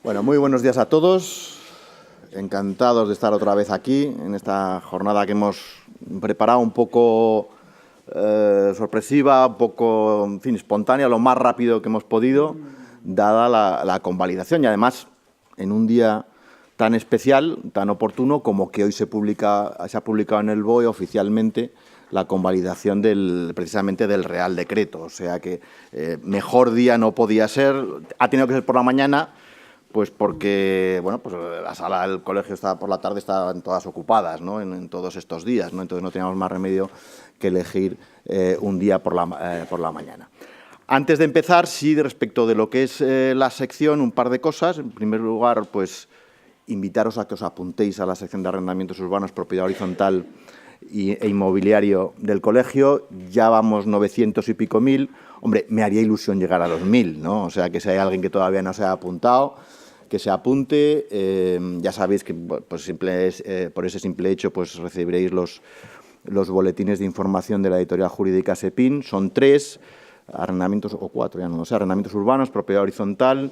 Bueno, muy buenos días a todos. Encantados de estar otra vez aquí en esta jornada que hemos preparado un poco sorpresiva, un poco, en fin, espontánea, lo más rápido que hemos podido, dada la convalidación. Y además, en un día tan especial, tan oportuno, como que hoy se ha publicado en el BOE oficialmente la convalidación precisamente del Real Decreto. O sea que mejor día no podía ser. Ha tenido que ser por la mañana, pues porque, bueno, pues la sala del colegio por la tarde estaban todas ocupadas, ¿no? En todos estos días, ¿no? Entonces no teníamos más remedio que elegir un día por la mañana. Antes de empezar, sí, respecto de lo que es la sección, un par de cosas. En primer lugar, pues invitaros a que os apuntéis a la sección de arrendamientos urbanos, propiedad horizontal e inmobiliario del colegio. Ya vamos 900 y pico mil. Hombre, me haría ilusión llegar a los 1000, ¿no? O sea, que si hay alguien que todavía no se ha apuntado, que se apunte. Ya sabéis que pues, por ese simple hecho pues recibiréis los boletines de información de la editorial jurídica SEPIN. Son 3 arrendamientos, o 4, ya no lo sé, arrendamientos urbanos, propiedad horizontal,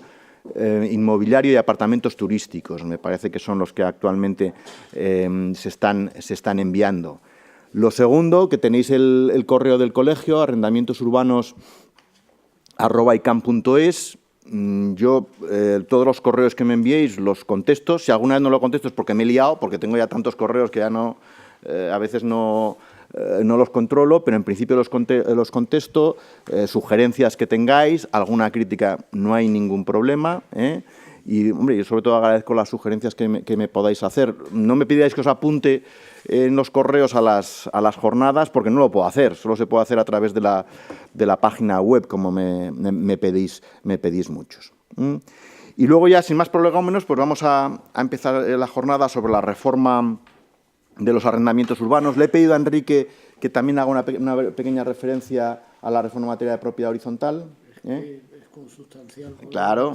inmobiliario y apartamentos turísticos. Me parece que son los que actualmente se están enviando. Lo segundo, que tenéis el correo del colegio, arrendamientosurbanos@icam.es. Yo todos los correos que me enviéis los contesto. Si alguna vez no lo contesto es porque me he liado, porque tengo ya tantos correos que ya no, a veces no los controlo, pero en principio los contesto. Sugerencias que tengáis, alguna crítica, no hay ningún problema, Y, hombre, yo sobre todo agradezco las sugerencias que me podáis hacer. No me pidáis que os apunte en los correos a las jornadas, porque no lo puedo hacer. Solo se puede hacer a través de la página web, como me pedís muchos. Y luego ya, sin más prolegómenos, pues vamos a empezar la jornada sobre la reforma de los arrendamientos urbanos. Le he pedido a Enrique que también haga una pequeña referencia a la reforma en materia de propiedad horizontal. Es consustancial. Claro,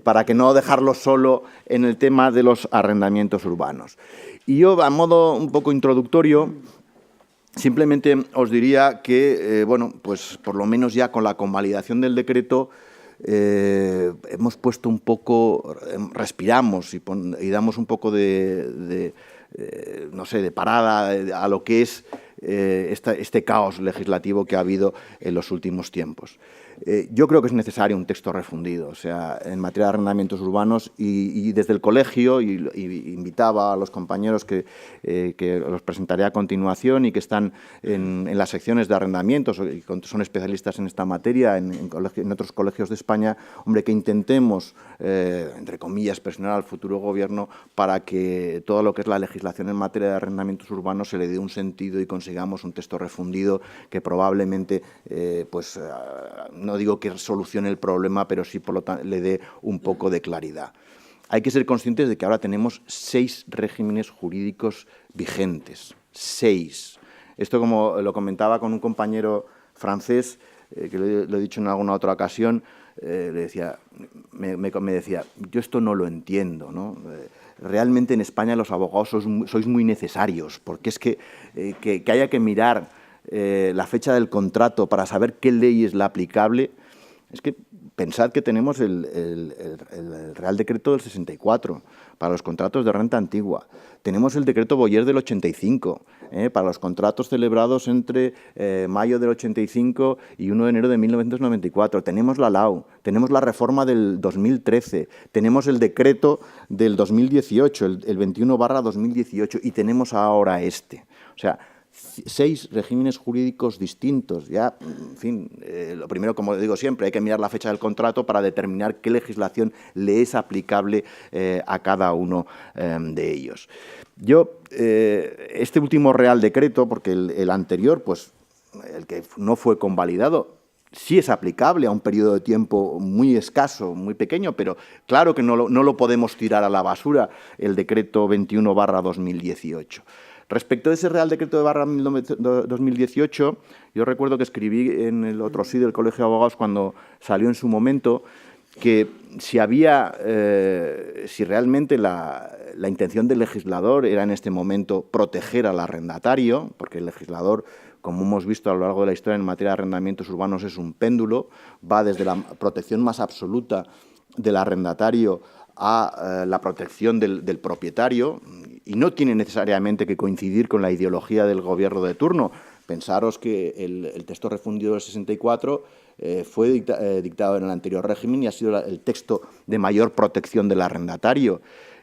para que no dejarlo solo en el tema de los arrendamientos urbanos. Y yo, a modo un poco introductorio, simplemente os diría que, bueno, pues por lo menos ya con la convalidación del decreto hemos puesto un poco, respiramos y damos un poco no sé, de parada a lo que es este caos legislativo que ha habido en los últimos tiempos. Yo creo que es necesario un texto refundido, o sea, en materia de arrendamientos urbanos, y desde el colegio, y invitaba a los compañeros que los presentaré a continuación y que están en las secciones de arrendamientos y son especialistas en esta materia en otros colegios de España, hombre, que intentemos, entre comillas, presionar al futuro gobierno para que todo lo que es la legislación en materia de arrendamientos urbanos se le dé un sentido y consigamos un texto refundido que probablemente, pues, no digo que solucione el problema, pero sí por lo tanto le dé un poco de claridad. Hay que ser conscientes de que ahora tenemos 6 regímenes jurídicos vigentes. 6. Esto, como lo comentaba con un compañero francés, que lo he dicho en alguna otra ocasión, me decía, yo esto no lo entiendo, ¿no? Realmente en España los abogados sois muy necesarios, porque es que haya que mirar la fecha del contrato para saber qué ley es la aplicable. Es que pensad que tenemos el Real Decreto del 64 para los contratos de renta antigua. Tenemos el Decreto Boyer del 85 para los contratos celebrados entre mayo del 85 y 1 de enero de 1994. Tenemos la LAU, tenemos la reforma del 2013, tenemos el decreto del 2018, el 21/2018, y tenemos ahora este. O sea, 6 regímenes jurídicos distintos. Ya, en fin, lo primero, como digo siempre, hay que mirar la fecha del contrato para determinar qué legislación le es aplicable a cada uno de ellos. Yo, este último Real Decreto, porque el anterior, pues, el que no fue convalidado, sí es aplicable a un periodo de tiempo muy escaso, muy pequeño, pero claro que no lo podemos tirar a la basura, el decreto 21/2018. Respecto a ese Real Decreto de 2018, yo recuerdo que escribí en el otro sí del Colegio de Abogados cuando salió en su momento que si realmente la intención del legislador era en este momento proteger al arrendatario, porque el legislador, como hemos visto a lo largo de la historia en materia de arrendamientos urbanos, es un péndulo, va desde la protección más absoluta del arrendatario a la protección del propietario, y no tiene necesariamente que coincidir con la ideología del gobierno de turno. Pensaros que el texto refundido del 64 fue dictado en el anterior régimen y ha sido el texto de mayor protección del arrendatario,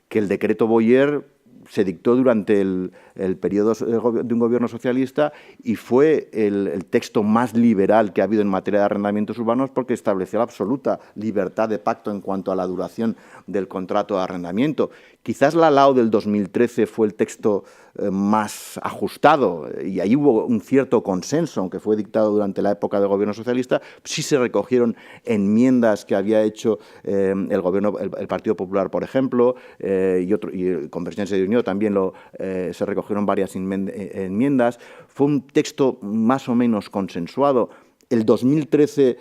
que el decreto Boyer se dictó durante el periodo de un gobierno socialista y fue el texto más liberal que ha habido en materia de arrendamientos urbanos, porque estableció la absoluta libertad de pacto en cuanto a la duración del contrato de arrendamiento. Quizás la LAO del 2013 fue el texto más ajustado y ahí hubo un cierto consenso, aunque fue dictado durante la época del gobierno socialista. Sí se recogieron enmiendas que había hecho el Partido Popular, por ejemplo, y Convergencia y Unión también se recogieron varias enmiendas. Fue un texto más o menos consensuado. El 2013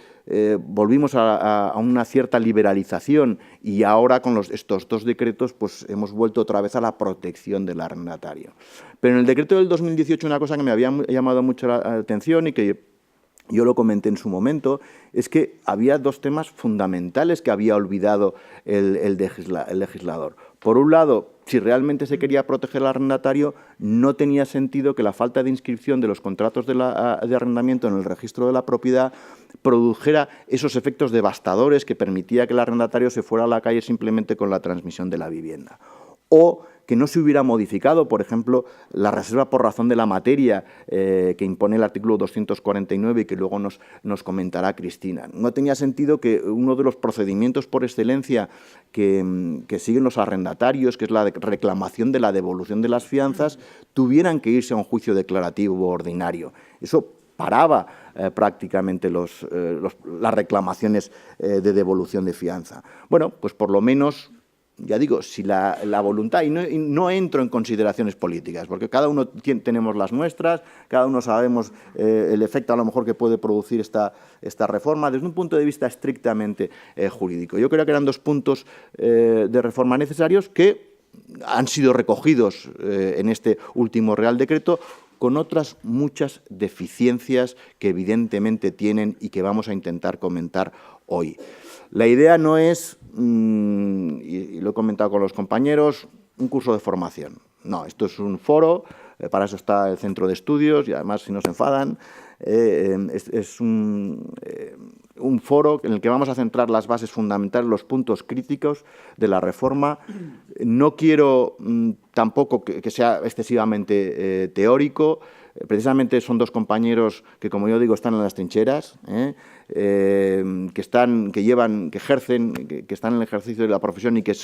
volvimos a una cierta liberalización y ahora con estos dos decretos pues hemos vuelto otra vez a la protección del arrendatario. Pero en el decreto del 2018 una cosa que me había llamado mucho la atención y que yo lo comenté en su momento, es que había dos temas fundamentales que había olvidado el legislador. Por un lado, si realmente se quería proteger al arrendatario, no tenía sentido que la falta de inscripción de los contratos de arrendamiento en el registro de la propiedad produjera esos efectos devastadores que permitía que el arrendatario se fuera a la calle simplemente con la transmisión de la vivienda. O que no se hubiera modificado, por ejemplo, la reserva por razón de la materia que impone el artículo 249 y que luego nos comentará Cristina. No tenía sentido que uno de los procedimientos por excelencia que siguen los arrendatarios, que es la reclamación de la devolución de las fianzas, tuvieran que irse a un juicio declarativo ordinario. Eso paraba prácticamente las reclamaciones de devolución de fianza. Bueno, pues por lo menos, ya digo, si la voluntad, y no entro en consideraciones políticas, porque cada uno tenemos las nuestras, cada uno sabemos el efecto a lo mejor que puede producir esta reforma desde un punto de vista estrictamente jurídico. Yo creo que eran dos puntos de reforma necesarios que han sido recogidos en este último Real Decreto, con otras muchas deficiencias que evidentemente tienen y que vamos a intentar comentar hoy. La idea no es, y lo he comentado con los compañeros, un curso de formación. No, esto es un foro, para eso está el centro de estudios y además si no se enfadan, es un foro en el que vamos a centrar las bases fundamentales, los puntos críticos de la reforma. No quiero tampoco que sea excesivamente teórico. Precisamente son dos compañeros que, como yo digo, están en las trincheras, que ejercen, que están en el ejercicio de la profesión y que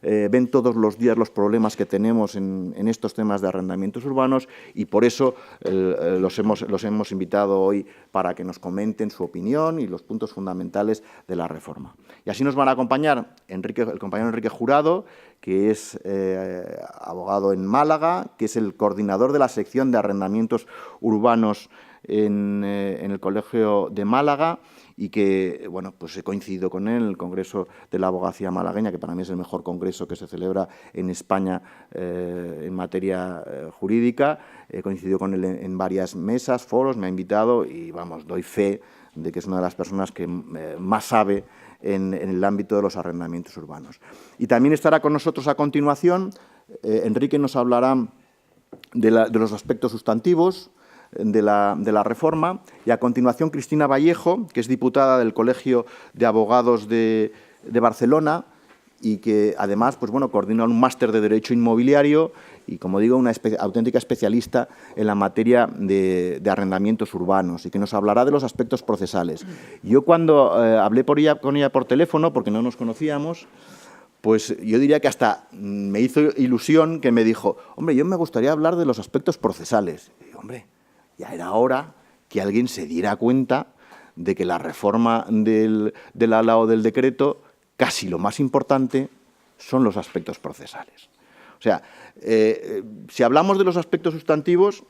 ven todos los días los problemas que tenemos en estos temas de arrendamientos urbanos, y por eso los hemos invitado hoy para que nos comenten su opinión y los puntos fundamentales de la reforma. Y así nos van a acompañar el compañero Enrique Jurado, que es abogado en Málaga, que es el coordinador de la sección de arrendamientos urbanos en el Colegio de Málaga y que, bueno, pues he coincidido con él en el Congreso de la Abogacía Malagueña, que para mí es el mejor congreso que se celebra en España en materia jurídica. He coincidido con él en varias mesas, foros, me ha invitado y, vamos, doy fe de que es una de las personas que más sabe en el ámbito de los arrendamientos urbanos. Y también estará con nosotros a continuación, Enrique nos hablará de los aspectos sustantivos de la reforma, y a continuación Cristina Vallejo, que es diputada del Colegio de Abogados de Barcelona y que además pues, bueno, coordina un máster de Derecho Inmobiliario y, como digo, una auténtica especialista en la materia de arrendamientos urbanos y que nos hablará de los aspectos procesales. Yo cuando hablé con ella por teléfono, porque no nos conocíamos, pues yo diría que hasta me hizo ilusión que me dijo, hombre, yo me gustaría hablar de los aspectos procesales. Y digo, hombre, ya era hora que alguien se diera cuenta de que la reforma de la LAO del decreto, casi lo más importante, son los aspectos procesales. O sea, si hablamos de los aspectos sustantivos,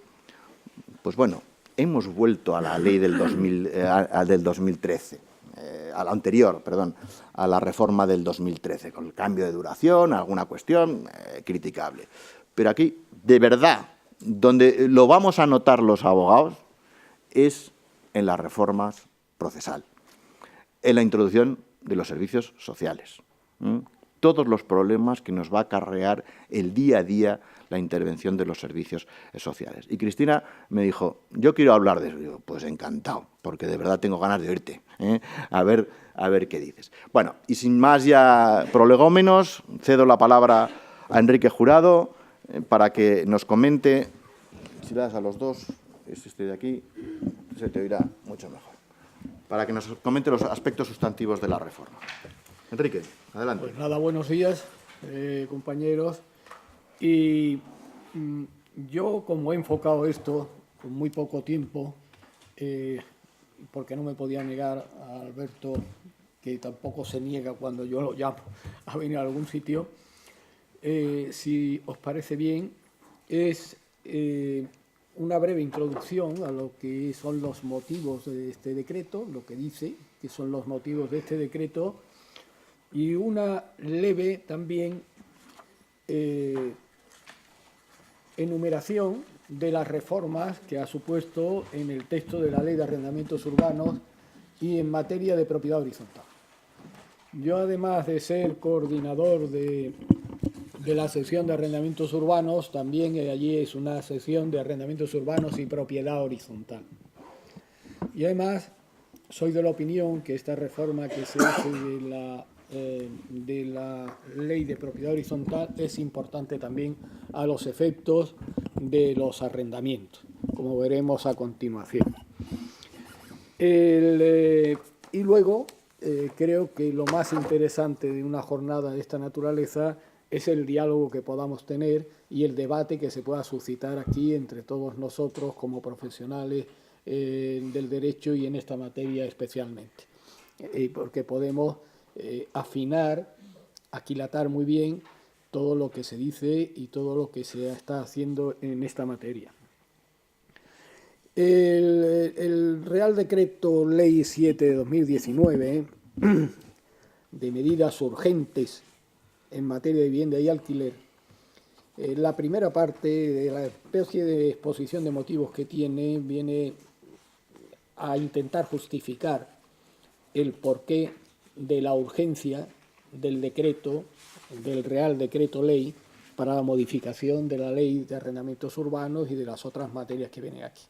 pues bueno, hemos vuelto a la ley del 2013, a la anterior, perdón, a la reforma del 2013, con el cambio de duración, alguna cuestión criticable. Pero aquí, de verdad, donde lo vamos a notar los abogados es en las reformas procesal, en la introducción de los servicios sociales. Todos los problemas que nos va a acarrear el día a día la intervención de los servicios sociales. Y Cristina me dijo, yo quiero hablar de eso. Digo, pues encantado, porque de verdad tengo ganas de oírte. A ver qué dices. Bueno, y sin más ya prolegómenos, cedo la palabra a Enrique Jurado para que nos comente, si le das a los dos, este de aquí, se te oirá mucho mejor, para que nos comente los aspectos sustantivos de la reforma. Enrique, adelante. Pues nada, buenos días, compañeros. Y yo, como he enfocado esto con muy poco tiempo, porque no me podía negar a Alberto, que tampoco se niega cuando yo lo llamo a venir a algún sitio, si os parece bien, es una breve introducción a lo que son los motivos de este decreto, lo que dice que son los motivos de este decreto, y una leve también enumeración de las reformas que ha supuesto en el texto de la Ley de Arrendamientos Urbanos y en materia de propiedad horizontal. Yo, además de ser coordinador de la sección de arrendamientos urbanos, también allí es una sección de arrendamientos urbanos y propiedad horizontal. Y además soy de la opinión que esta reforma que se hace de la ley de propiedad horizontal es importante también a los efectos de los arrendamientos, como veremos a continuación. Y luego creo que lo más interesante de una jornada de esta naturaleza es el diálogo que podamos tener y el debate que se pueda suscitar aquí entre todos nosotros como profesionales del derecho y en esta materia especialmente, porque podemos afinar, aquilatar muy bien todo lo que se dice y todo lo que se está haciendo en esta materia. El Real Decreto Ley 7 de 2019 de medidas urgentes en materia de vivienda y alquiler, la primera parte de la especie de exposición de motivos que tiene viene a intentar justificar el porqué de la urgencia del decreto, del Real Decreto Ley, para la modificación de la Ley de Arrendamientos Urbanos y de las otras materias que vienen aquí.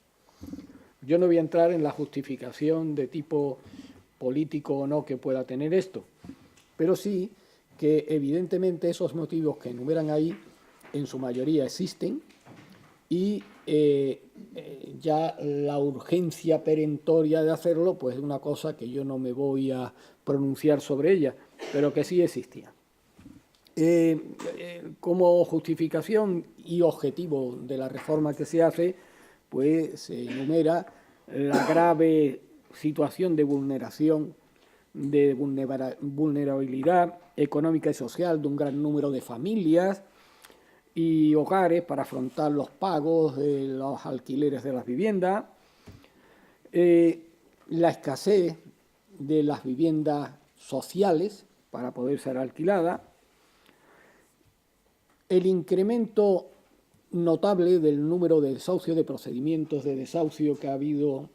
Yo no voy a entrar en la justificación de tipo político o no que pueda tener esto, pero sí que evidentemente esos motivos que enumeran ahí en su mayoría existen y ya la urgencia perentoria de hacerlo pues es una cosa que yo no me voy a pronunciar sobre ella, pero que sí existía. Como justificación y objetivo de la reforma que se hace, pues se enumera la grave situación de vulneración, de vulnerabilidad económica y social de un gran número de familias y hogares para afrontar los pagos de los alquileres de las viviendas, la escasez de las viviendas sociales para poder ser alquiladas, el incremento notable del número de desahucios, de procedimientos de desahucio que ha habido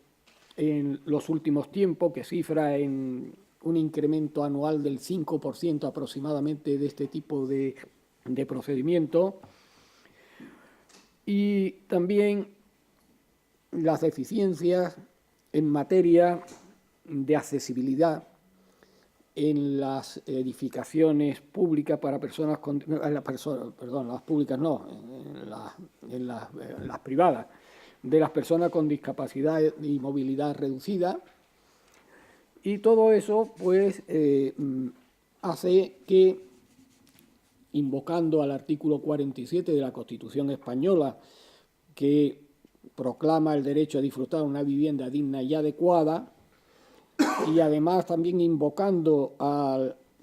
en los últimos tiempos, que cifra en un incremento anual del 5% aproximadamente de este tipo de procedimientos, y también las deficiencias en materia de accesibilidad en las edificaciones públicas para personas con las públicas no, en las privadas, de las personas con discapacidad y movilidad reducida, y todo eso pues hace que, invocando al artículo 47 de la Constitución española, que proclama el derecho a disfrutar de una vivienda digna y adecuada, y además también invocando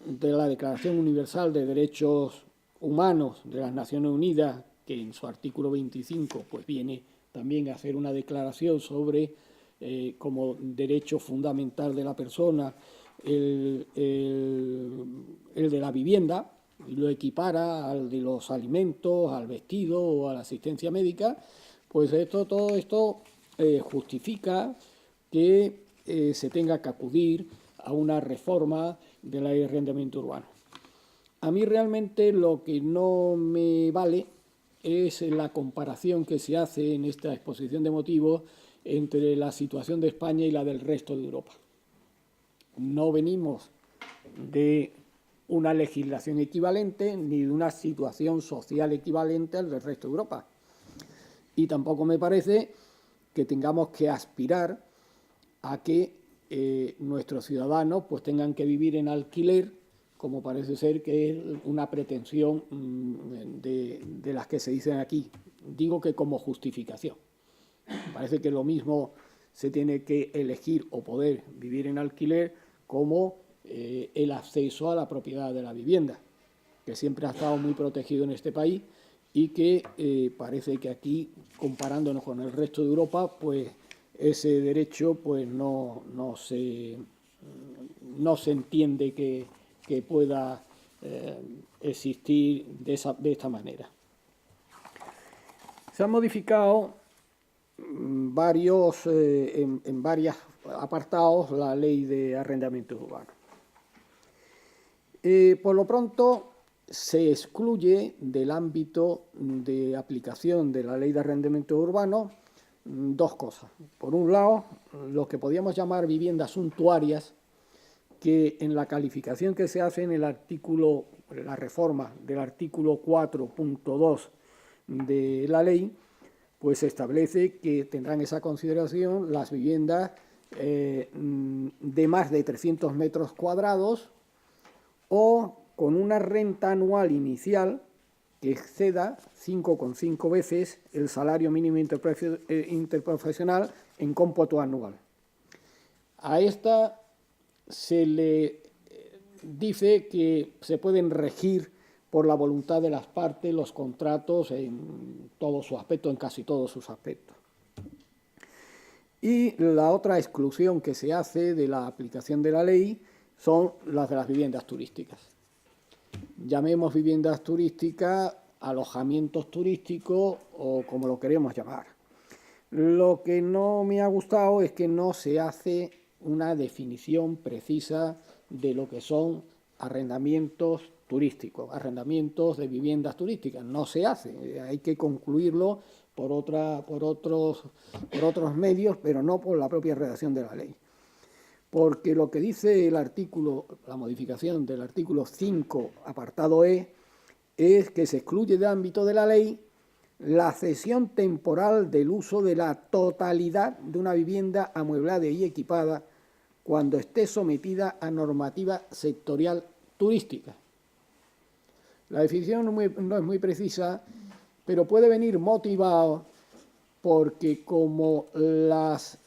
de la Declaración Universal de Derechos Humanos de las Naciones Unidas, que en su artículo 25 pues viene también a hacer una declaración sobre como derecho fundamental de la persona el de la vivienda, y lo equipara al de los alimentos, al vestido o a la asistencia médica, pues todo esto justifica que se tenga que acudir a una reforma de la ley de arrendamiento urbano. A mí realmente lo que no me vale es la comparación que se hace en esta exposición de motivos entre la situación de España y la del resto de Europa. No venimos de una legislación equivalente ni de una situación social equivalente al del resto de Europa. Y tampoco me parece que tengamos que aspirar a que nuestros ciudadanos pues tengan que vivir en alquiler, como parece ser que es una pretensión de las que se dicen aquí. Digo que como justificación. Parece que lo mismo se tiene que elegir o poder vivir en alquiler como el acceso a la propiedad de la vivienda, que siempre ha estado muy protegido en este país y que parece que aquí, comparándonos con el resto de Europa, pues ese derecho pues no se entiende que pueda existir de esta manera. Se han modificado en varios apartados la ley de arrendamientos urbanos. Por lo pronto, se excluye del ámbito de aplicación de la ley de arrendamientos urbanos dos cosas. Por un lado, lo que podríamos llamar viviendas suntuarias, que en la calificación que se hace en el artículo, la reforma del artículo 4.2 de la ley, pues se establece que tendrán esa consideración las viviendas de más de 300 metros cuadrados o con una renta anual inicial que exceda 5,5 veces el salario mínimo interprofesional en cómputo anual. A esta se le dice que se pueden regir por la voluntad de las partes los contratos en todo su aspecto, en casi todos sus aspectos. Y la otra exclusión que se hace de la aplicación de la ley son las de las viviendas turísticas. Llamemos viviendas turísticas, alojamientos turísticos o como lo queremos llamar. Lo que no me ha gustado es que no se hace una definición precisa de lo que son arrendamientos turísticos, arrendamientos de viviendas turísticas. No se hace, hay que concluirlo por otros medios, pero no por la propia redacción de la ley. Porque lo que dice el artículo, la modificación del artículo 5, apartado E, es que se excluye del ámbito de la ley la cesión temporal del uso de la totalidad de una vivienda amueblada y equipada cuando esté sometida a normativa sectorial turística. La definición no es muy precisa, pero puede venir motivado porque como las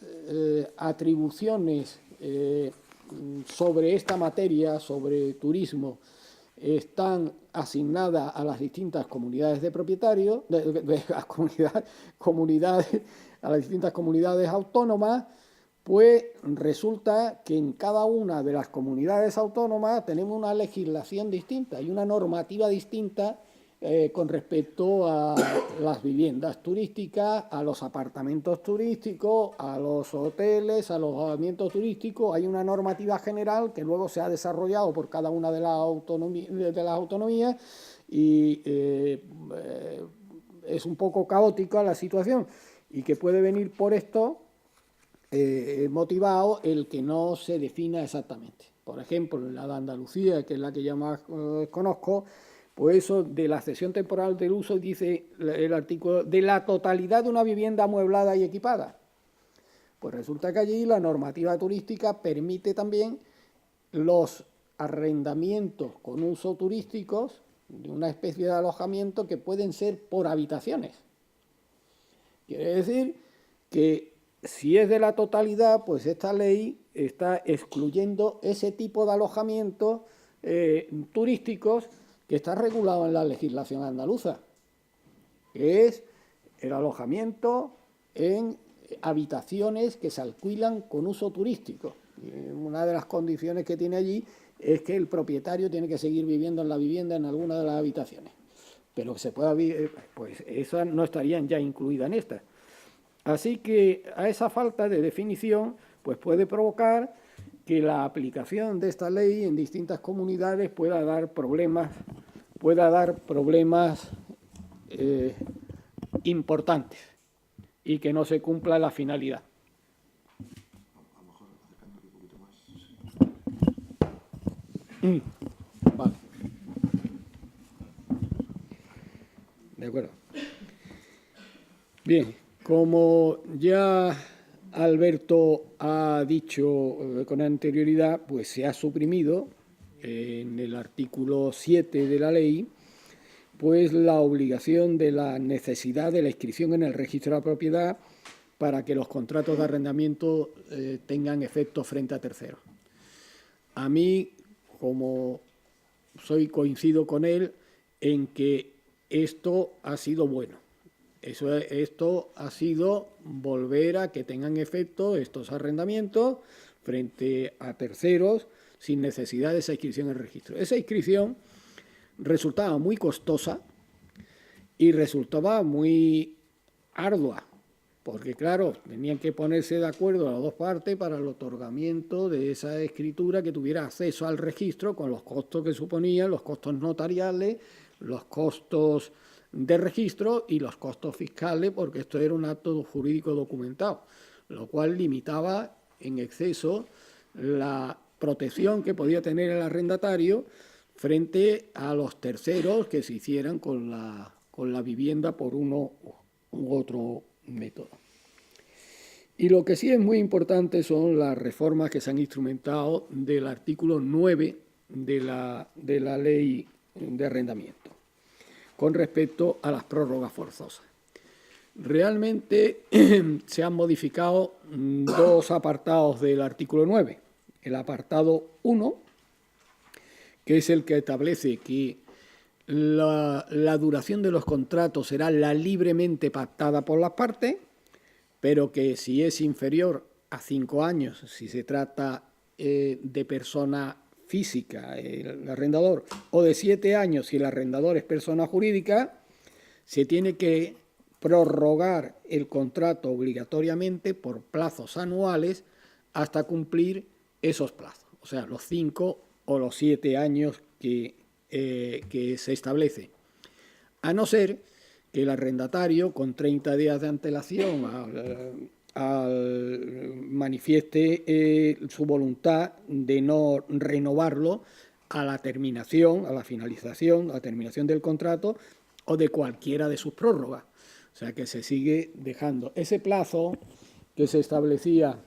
atribuciones sobre esta materia, sobre turismo, están asignadas a las distintas comunidades de propietarios, a las distintas comunidades autónomas, pues resulta que en cada una de las comunidades autónomas tenemos una legislación distinta y una normativa distinta con respecto a las viviendas turísticas, a los apartamentos turísticos, a los hoteles, a los alojamientos turísticos. Hay una normativa general que luego se ha desarrollado por cada una de las autonomías y es un poco caótica la situación y que puede venir por esto motivado el que no se defina exactamente. Por ejemplo, en la de Andalucía, que es la que yo más conozco, pues eso de la cesión temporal del uso dice el artículo de la totalidad de una vivienda amueblada y equipada. Pues resulta que allí la normativa turística permite también los arrendamientos con uso turísticos de una especie de alojamiento que pueden ser por habitaciones. Quiere decir que si es de la totalidad, pues esta ley está excluyendo ese tipo de alojamientos turísticos que está regulado en la legislación andaluza, que es el alojamiento en habitaciones que se alquilan con uso turístico. Y una de las condiciones que tiene allí es que el propietario tiene que seguir viviendo en la vivienda en alguna de las habitaciones. Pero que se pueda vivir, pues esas no estarían ya incluidas en esta. Así que a esa falta de definición pues puede provocar que la aplicación de esta ley en distintas comunidades pueda dar problemas importantes y que no se cumpla la finalidad. Vale. De acuerdo. Bien, como ya Alberto ha dicho con anterioridad, pues se ha suprimido en el artículo 7 de la ley pues la obligación de la necesidad de la inscripción en el registro de la propiedad para que los contratos de arrendamiento tengan efecto frente a terceros. A mí, como coincido con él en que esto ha sido bueno. Esto ha sido volver a que tengan efecto estos arrendamientos frente a terceros sin necesidad de esa inscripción en el registro. Esa inscripción resultaba muy costosa y resultaba muy ardua, porque claro, tenían que ponerse de acuerdo las dos partes para el otorgamiento de esa escritura que tuviera acceso al registro con los costos que suponían, los costos notariales, los costos de registro y los costos fiscales, porque esto era un acto jurídico documentado, lo cual limitaba en exceso la protección que podía tener el arrendatario frente a los terceros que se hicieran con la vivienda por uno u otro método. Y lo que sí es muy importante son las reformas que se han instrumentado del artículo 9 de la ley de arrendamiento con respecto a las prórrogas forzosas. Realmente se han modificado dos apartados del artículo 9. El apartado 1, que es el que establece que la duración de los contratos será la libremente pactada por las partes, pero que si es inferior a 5 años, si se trata de persona física, el arrendador, o de 7 años si el arrendador es persona jurídica, se tiene que prorrogar el contrato obligatoriamente por plazos anuales hasta cumplir esos plazos, o sea, los 5 o los 7 años que se establece, a no ser que el arrendatario con 30 días de antelación manifieste su voluntad de no renovarlo a la terminación del contrato o de cualquiera de sus prórrogas. O sea que se sigue dejando ese plazo que se establecía.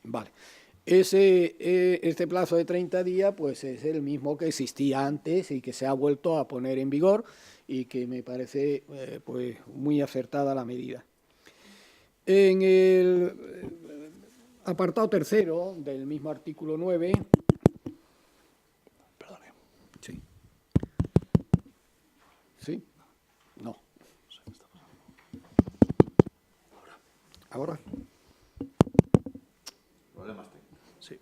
Vale. Este plazo de 30 días pues es el mismo que existía antes y que se ha vuelto a poner en vigor y que me parece pues muy acertada la medida. En el apartado tercero del mismo artículo 9... Perdone. Sí. ¿Sí? No. ¿Ahora? Problemas técnicos. Sí.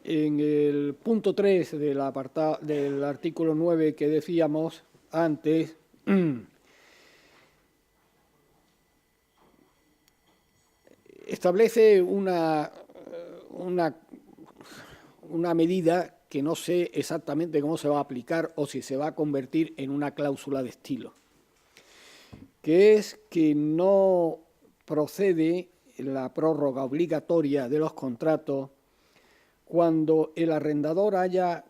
En el punto 3 del artículo 9 que decíamos antes, establece una medida que no sé exactamente cómo se va a aplicar o si se va a convertir en una cláusula de estilo, que es que no procede la prórroga obligatoria de los contratos cuando el arrendador haya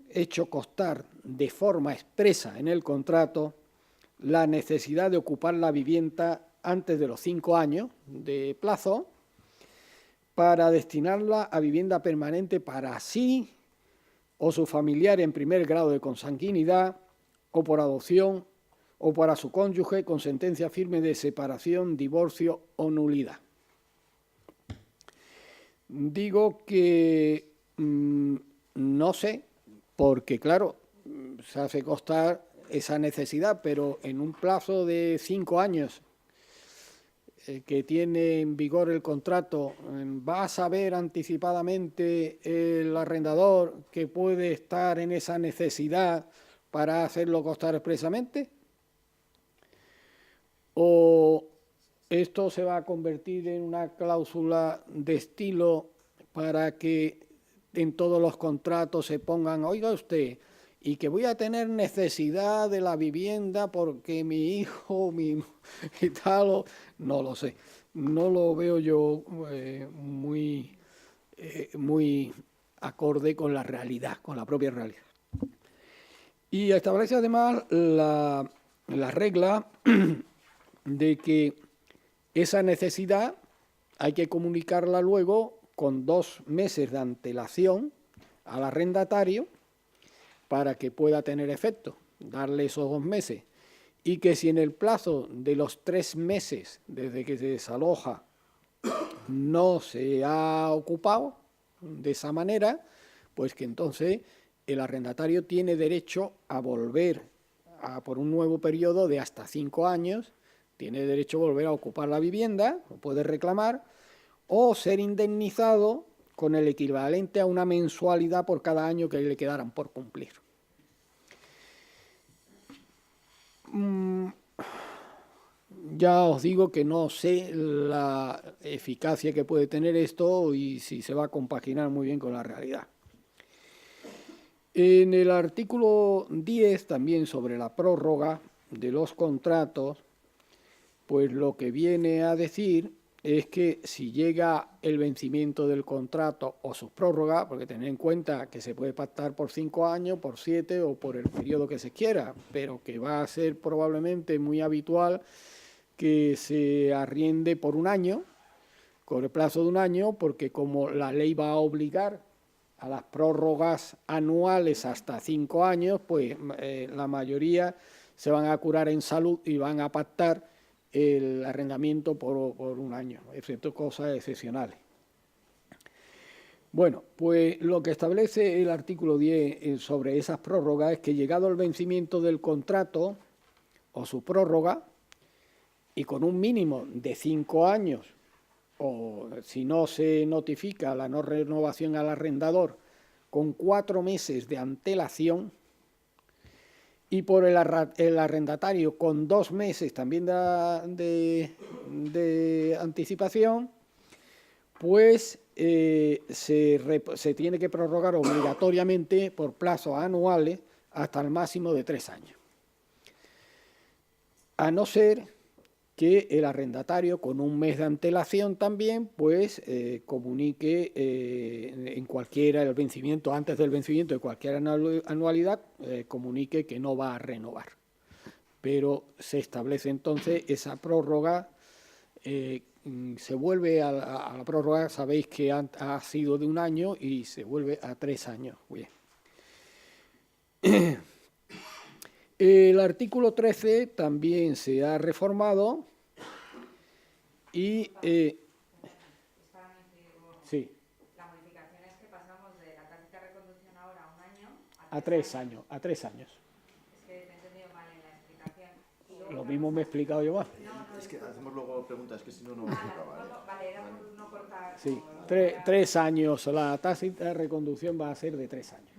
hecho constar de forma expresa en el contrato la necesidad de ocupar la vivienda antes de los 5 años de plazo para destinarla a vivienda permanente para sí o su familiar en primer grado de consanguinidad o por adopción o para su cónyuge con sentencia firme de separación, divorcio o nulidad. Digo que no sé, porque claro, se hace constar esa necesidad, pero en un plazo de 5 años que tiene en vigor el contrato, ¿va a saber anticipadamente el arrendador que puede estar en esa necesidad para hacerlo constar expresamente? ¿O esto se va a convertir en una cláusula de estilo para que en todos los contratos se pongan, oiga usted, y que voy a tener necesidad de la vivienda porque mi hijo, y tal, no lo sé, no lo veo yo muy acorde con la realidad, con la propia realidad. Y establece además la regla de que esa necesidad hay que comunicarla luego con 2 meses de antelación al arrendatario para que pueda tener efecto, darle esos 2 meses. Y que si en el plazo de los 3 meses desde que se desaloja no se ha ocupado de esa manera, pues que entonces el arrendatario tiene derecho a volver por un nuevo periodo de hasta 5 años, tiene derecho a volver a ocupar la vivienda, o puede reclamar, o ser indemnizado con el equivalente a una mensualidad por cada año que le quedaran por cumplir. Ya os digo que no sé la eficacia que puede tener esto y si se va a compaginar muy bien con la realidad. En el artículo 10, también sobre la prórroga de los contratos, pues lo que viene a decir es que si llega el vencimiento del contrato o su prórroga, porque tened en cuenta que se puede pactar por 5 años, por 7 o por el periodo que se quiera, pero que va a ser probablemente muy habitual que se arriende por 1 año, con el plazo de 1 año, porque como la ley va a obligar a las prórrogas anuales hasta 5 años, pues la mayoría se van a curar en salud y van a pactar el arrendamiento por 1 año, excepto cosas excepcionales. Bueno, pues lo que establece el artículo 10 sobre esas prórrogas es que llegado el vencimiento del contrato o su prórroga, y con un mínimo de 5 años, o si no se notifica la no renovación al arrendador, con 4 meses de antelación, y por el arrendatario con 2 meses también de anticipación, pues se tiene que prorrogar obligatoriamente por plazos anuales hasta el máximo de 3 años. A no ser que el arrendatario con 1 mes de antelación también pues comunique en cualquiera el vencimiento, antes del vencimiento de cualquier anualidad, comunique que no va a renovar. Pero se establece entonces esa prórroga, se vuelve a la prórroga, sabéis que ha sido de 1 año y se vuelve a 3 años. Bien. El artículo 13 también se ha reformado y... sí. La modificación es que pasamos de la tácita reconducción ahora a 1 año a 3 años. A 3 años. Es que te he entendido mal en la explicación. Lo mismo me he explicado yo más. Es que hacemos luego preguntas que si no, no me explicaba. Vale, era por no cortar. Sí, 3 años. La tácita de reconducción va a ser de 3 años.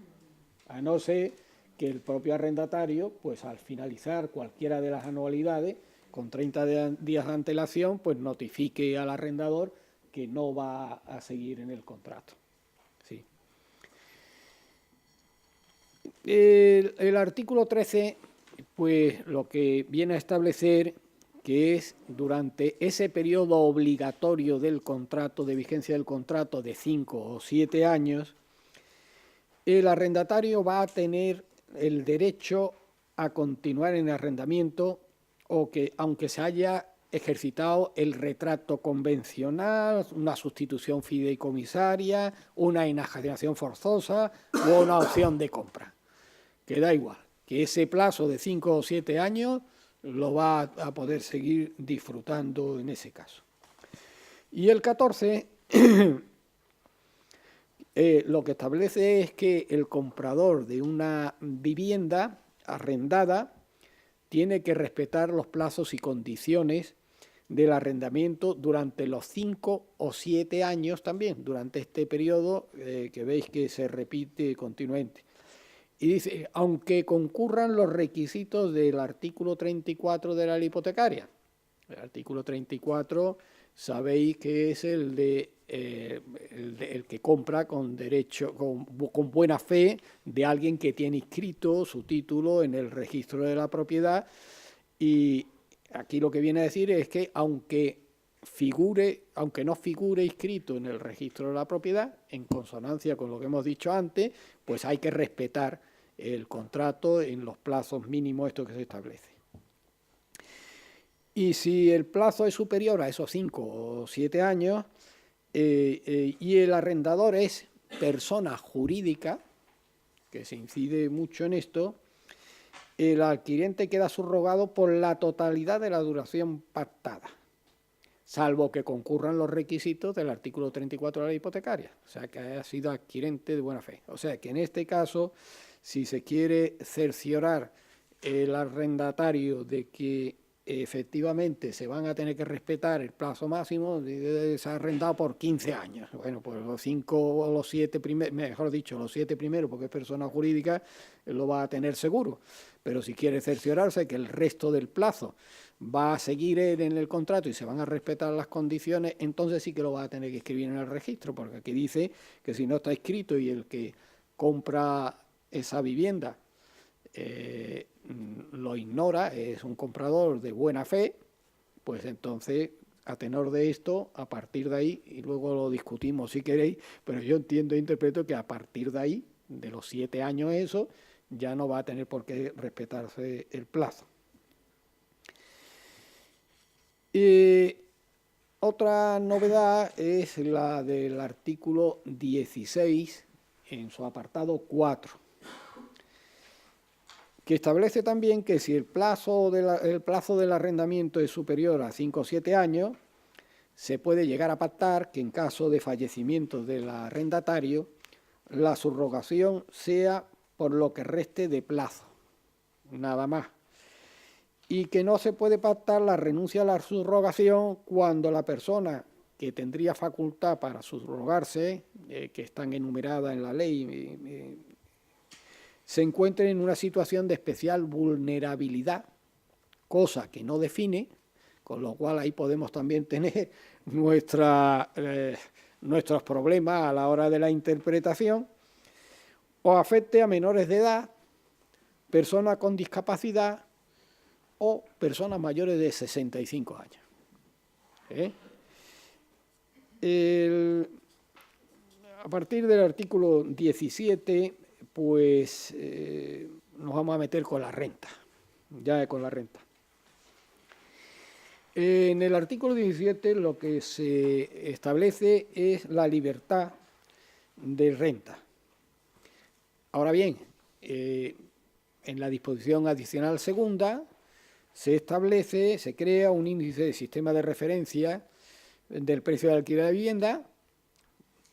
A no ser que el propio arrendatario, pues al finalizar cualquiera de las anualidades, con 30 días de antelación, pues notifique al arrendador que no va a seguir en el contrato. Sí. El artículo 13, pues lo que viene a establecer que es durante ese periodo obligatorio del contrato, de vigencia del contrato de 5 o 7 años, el arrendatario va a tener el derecho a continuar en el arrendamiento o que, aunque se haya ejercitado el retrato convencional, una sustitución fideicomisaria, una enajenación forzosa o una opción de compra. Que da igual, que ese plazo de 5 o 7 años lo va a poder seguir disfrutando en ese caso. Y el 14... lo que establece es que el comprador de una vivienda arrendada tiene que respetar los plazos y condiciones del arrendamiento durante los 5 o 7 años también, durante este periodo que veis que se repite continuamente. Y dice, aunque concurran los requisitos del artículo 34 de la ley hipotecaria. El artículo 34 sabéis que es el que compra con derecho, con buena fe de alguien que tiene inscrito su título en el registro de la propiedad. Y aquí lo que viene a decir es que aunque no figure inscrito en el registro de la propiedad, en consonancia con lo que hemos dicho antes, pues hay que respetar el contrato en los plazos mínimos estos que se establece. Y si el plazo es superior a esos 5 o 7 años y el arrendador es persona jurídica, que se incide mucho en esto, el adquirente queda subrogado por la totalidad de la duración pactada, salvo que concurran los requisitos del artículo 34 de la ley hipotecaria, o sea, que haya sido adquirente de buena fe. O sea, que en este caso, si se quiere cerciorar el arrendatario de que efectivamente se van a tener que respetar el plazo máximo, se ha arrendado por 15 años. Bueno, pues los 5 o los 7 primeros, mejor dicho, los 7 primeros, porque es persona jurídica, lo va a tener seguro. Pero si quiere cerciorarse que el resto del plazo va a seguir en el contrato y se van a respetar las condiciones, entonces sí que lo va a tener que escribir en el registro, porque aquí dice que si no está escrito y el que compra esa vivienda lo ignora, es un comprador de buena fe, pues entonces, a tenor de esto, a partir de ahí, y luego lo discutimos si queréis, pero yo entiendo e interpreto que a partir de ahí, de los 7 años eso, ya no va a tener por qué respetarse el plazo. Otra novedad es la del artículo 16 en su apartado 4, que establece también que si el plazo del arrendamiento es superior a 5 o 7 años, se puede llegar a pactar que en caso de fallecimiento del arrendatario, la subrogación sea por lo que reste de plazo, nada más. Y que no se puede pactar la renuncia a la subrogación cuando la persona que tendría facultad para subrogarse, que están enumeradas en la ley, se encuentre en una situación de especial vulnerabilidad, cosa que no define, con lo cual ahí podemos también tener nuestros problemas a la hora de la interpretación, o afecte a menores de edad, personas con discapacidad o personas mayores de 65 años. A partir del artículo 17, pues nos vamos a meter con la renta, ya con la renta. En el artículo 17 lo que se establece es la libertad de renta. Ahora bien, en la disposición adicional segunda se crea un índice de sistema de referencia del precio de alquiler de vivienda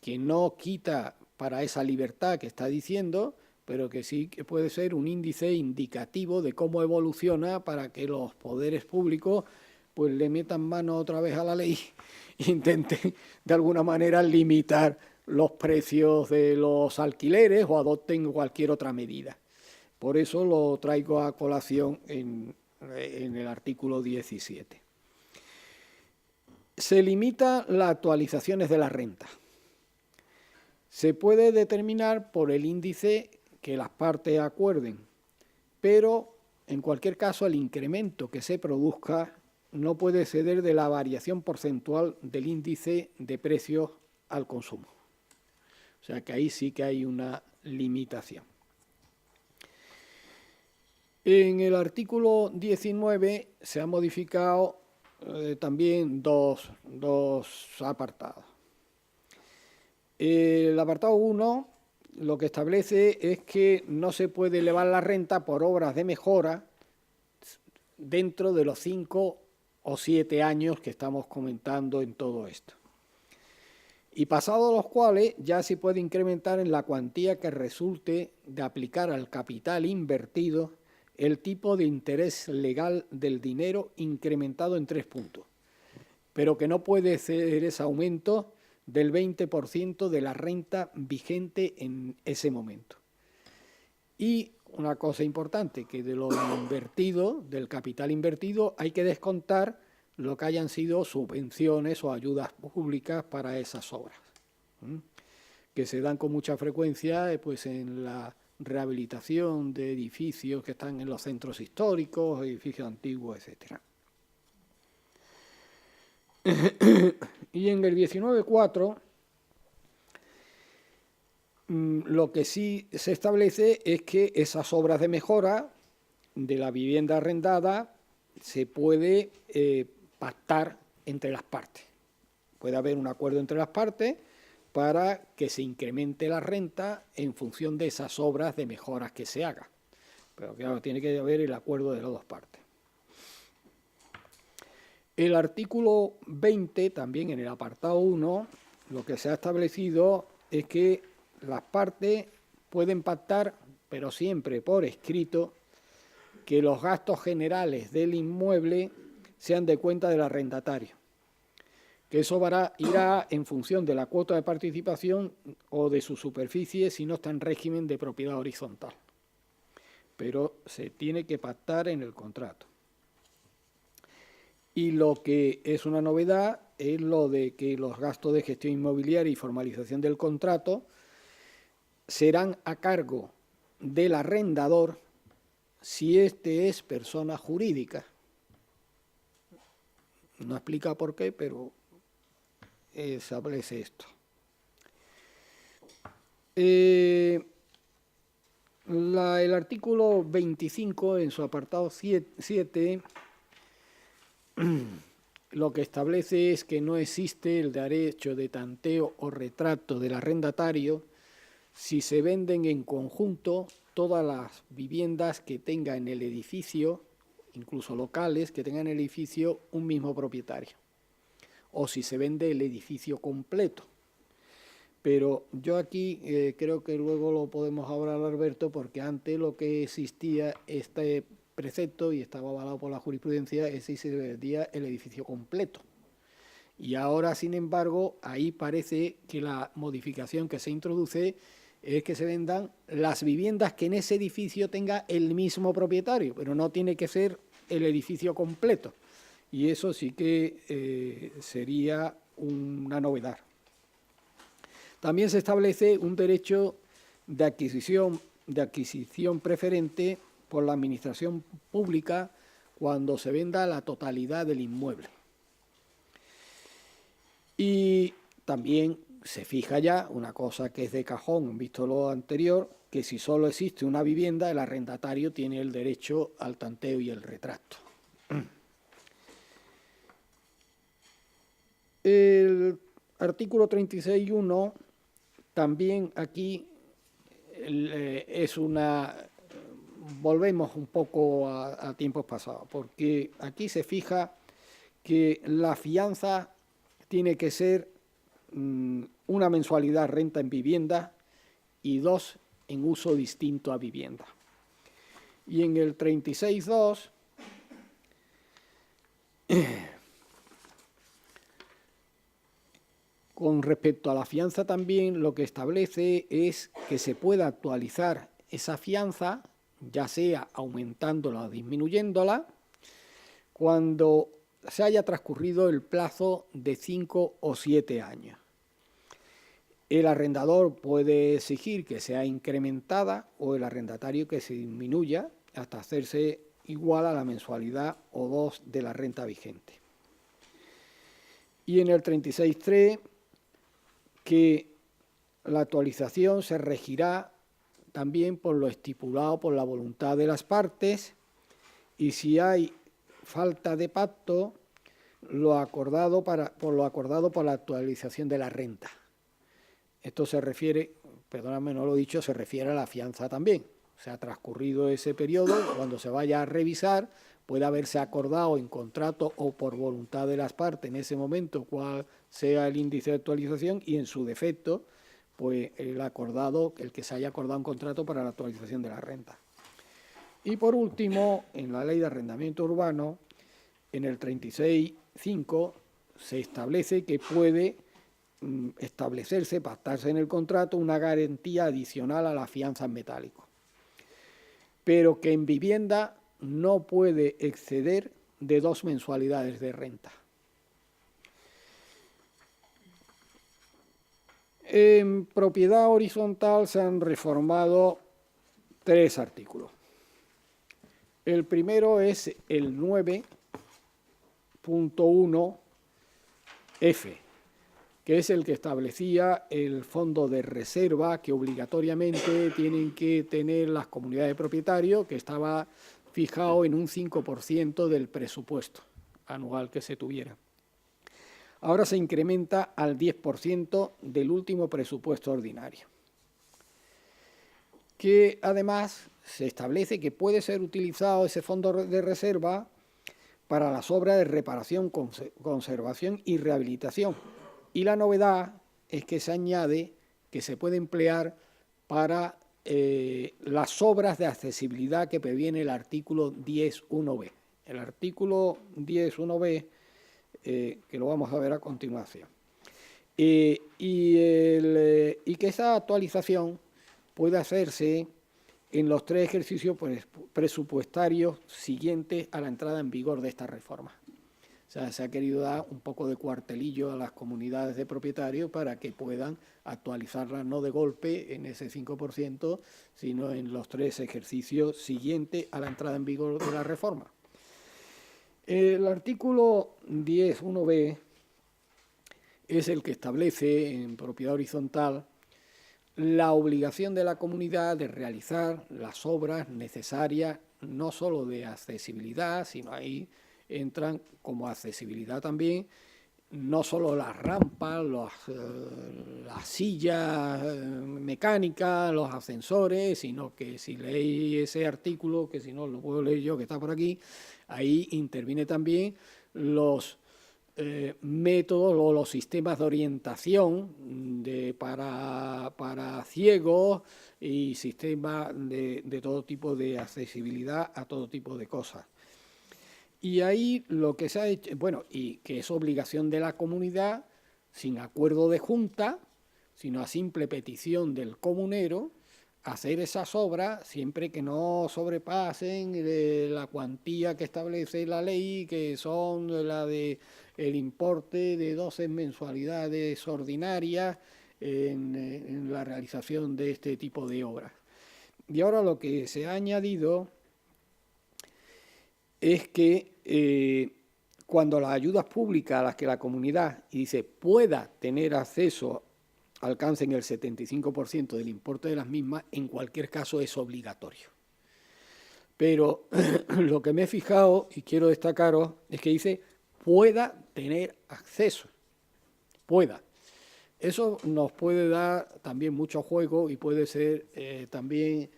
que no quita para esa libertad que está diciendo, pero que sí que puede ser un índice indicativo de cómo evoluciona para que los poderes públicos pues le metan mano otra vez a la ley e intenten de alguna manera limitar los precios de los alquileres o adopten cualquier otra medida. Por eso lo traigo a colación en el artículo 17. Se limita las actualizaciones de la renta. Se puede determinar por el índice que las partes acuerden, pero en cualquier caso el incremento que se produzca no puede exceder de la variación porcentual del índice de precios al consumo. O sea que ahí sí que hay una limitación. En el artículo 19 se han modificado también dos apartados. El apartado 1 lo que establece es que no se puede elevar la renta por obras de mejora dentro de los 5 o 7 años que estamos comentando en todo esto. Y pasados los cuales ya se puede incrementar en la cuantía que resulte de aplicar al capital invertido el tipo de interés legal del dinero incrementado en 3 puntos. pero que no puede ser ese aumento del 20% de la renta vigente en ese momento. Y una cosa importante, que de lo invertido, del capital invertido, hay que descontar lo que hayan sido subvenciones o ayudas públicas para esas obras, que se dan con mucha frecuencia pues, en la rehabilitación de edificios que están en los centros históricos, edificios antiguos, etc. Y en el 19.4 lo que sí se establece es que esas obras de mejora de la vivienda arrendada se puede pactar entre las partes. Puede haber un acuerdo entre las partes para que se incremente la renta en función de esas obras de mejoras que se hagan. Pero claro, tiene que haber el acuerdo de las dos partes. El artículo 20, también en el apartado 1, lo que se ha establecido es que las partes pueden pactar, pero siempre por escrito, que los gastos generales del inmueble sean de cuenta del arrendatario, que eso irá en función de la cuota de participación o de su superficie si no está en régimen de propiedad horizontal. Pero se tiene que pactar en el contrato. Y lo que es una novedad es lo de que los gastos de gestión inmobiliaria y formalización del contrato serán a cargo del arrendador si éste es persona jurídica. No explica por qué, pero establece esto. El artículo 25, en su apartado 7, lo que establece es que no existe el derecho de tanteo o retrato del arrendatario si se venden en conjunto todas las viviendas que tenga en el edificio, incluso locales, que tengan en el edificio un mismo propietario, o si se vende el edificio completo. Pero yo aquí creo que luego lo podemos hablar, Alberto, porque antes lo que existía, este precepto, y estaba avalado por la jurisprudencia, es si se vendía el edificio completo. Y ahora, sin embargo, ahí parece que la modificación que se introduce es que se vendan las viviendas que en ese edificio tenga el mismo propietario, pero no tiene que ser el edificio completo. Y eso sí que sería una novedad. También se establece un derecho de adquisición preferente por la administración pública cuando se venda la totalidad del inmueble. Y también se fija ya una cosa que es de cajón, visto lo anterior, que si solo existe una vivienda, el arrendatario tiene el derecho al tanteo y el retrato. El artículo 36.1 también aquí es volvemos un poco a tiempos pasados, porque aquí se fija que la fianza tiene que ser una mensualidad renta en vivienda y 2 en uso distinto a vivienda. Y en el 36.2 con respecto a la fianza también lo que establece es que se pueda actualizar esa fianza, ya sea aumentándola o disminuyéndola, cuando se haya transcurrido el plazo de 5 o 7 años. El arrendador puede exigir que sea incrementada o el arrendatario que se disminuya hasta hacerse igual a la mensualidad o 2 de la renta vigente. Y en el 36.3 que la actualización se regirá también por lo estipulado por la voluntad de las partes y si hay falta de pacto, por lo acordado por la actualización de la renta. Esto se refiere, perdóname, no lo he dicho, se refiere a la fianza también. O sea, transcurrido ese periodo, cuando se vaya a revisar, puede haberse acordado en contrato o por voluntad de las partes en ese momento cuál sea el índice de actualización y en su defecto, pues el que se haya acordado un contrato para la actualización de la renta. Y por último, en la Ley de Arrendamiento Urbano, en el 36.5 se establece que puede establecerse, pactarse en el contrato, una garantía adicional a la fianza en metálico, pero que en vivienda no puede exceder de 2 mensualidades de renta. En propiedad horizontal se han reformado 3 artículos. El primero es el 9.1F, que es el que establecía el fondo de reserva que obligatoriamente tienen que tener las comunidades de propietarios, que estaba fijado en un 5% del presupuesto anual que se tuviera. Ahora se incrementa al 10% del último presupuesto ordinario, que además se establece que puede ser utilizado ese fondo de reserva para las obras de reparación, conservación y rehabilitación. Y la novedad es que se añade que se puede emplear para las obras de accesibilidad que previene el artículo 10.1b. El artículo 10.1b, que lo vamos a ver a continuación. Y que esa actualización puede hacerse en los 3 ejercicios presupuestarios siguientes a la entrada en vigor de esta reforma. O sea, se ha querido dar un poco de cuartelillo a las comunidades de propietarios para que puedan actualizarlas no de golpe en ese 5%, sino en los 3 ejercicios siguientes a la entrada en vigor de la reforma. El artículo 10.1b es el que establece en propiedad horizontal la obligación de la comunidad de realizar las obras necesarias, no solo de accesibilidad, sino ahí entran como accesibilidad también, no solo las rampas, las sillas mecánicas, los ascensores, sino que si leéis ese artículo, que si no lo puedo leer yo, que está por aquí, ahí interviene también los métodos o los sistemas de orientación para ciegos y sistemas de todo tipo de accesibilidad a todo tipo de cosas. Y ahí lo que se ha hecho, bueno, y que es obligación de la comunidad, sin acuerdo de junta, sino a simple petición del comunero, hacer esas obras siempre que no sobrepasen la cuantía que establece la ley, que son la de el importe de 12 mensualidades ordinarias en la realización de este tipo de obras. Y ahora lo que se ha añadido es que cuando las ayudas públicas a las que la comunidad, y dice, pueda tener acceso, alcancen el 75% del importe de las mismas, en cualquier caso es obligatorio. Pero lo que me he fijado y quiero destacaros es que dice pueda tener acceso, pueda. Eso nos puede dar también mucho juego y puede ser también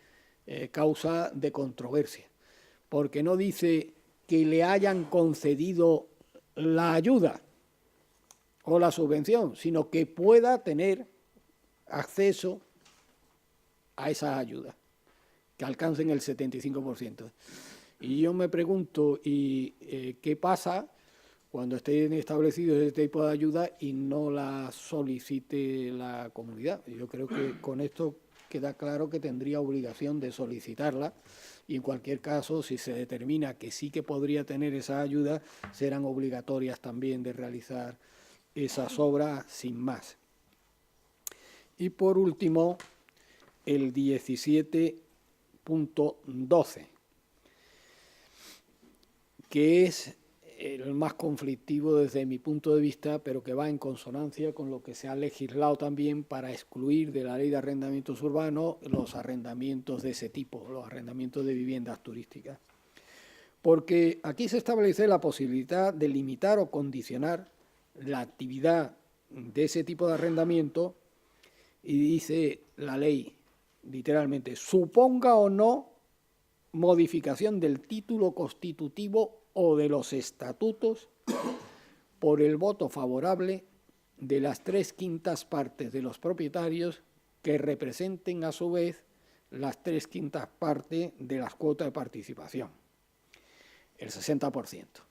causa de controversia, porque no dice que le hayan concedido la ayuda o la subvención, sino que pueda tener acceso a esas ayudas, que alcancen el 75%. Y yo me pregunto, ¿qué pasa cuando estén establecidos este tipo de ayuda y no la solicite la comunidad? Yo creo que con esto queda claro que tendría obligación de solicitarla, y en cualquier caso, si se determina que sí que podría tener esa ayuda, serán obligatorias también de realizar esas obras sin más. Y por último, el 17.12, que es el más conflictivo desde mi punto de vista, pero que va en consonancia con lo que se ha legislado también para excluir de la ley de arrendamientos urbanos los arrendamientos de ese tipo, los arrendamientos de viviendas turísticas. Porque aquí se establece la posibilidad de limitar o condicionar la actividad de ese tipo de arrendamiento, y dice la ley literalmente, suponga o no modificación del título constitutivo o de los estatutos por el voto favorable de las 3/5 partes de los propietarios, que representen a su vez las 3/5 partes de las cuotas de participación, el 60%.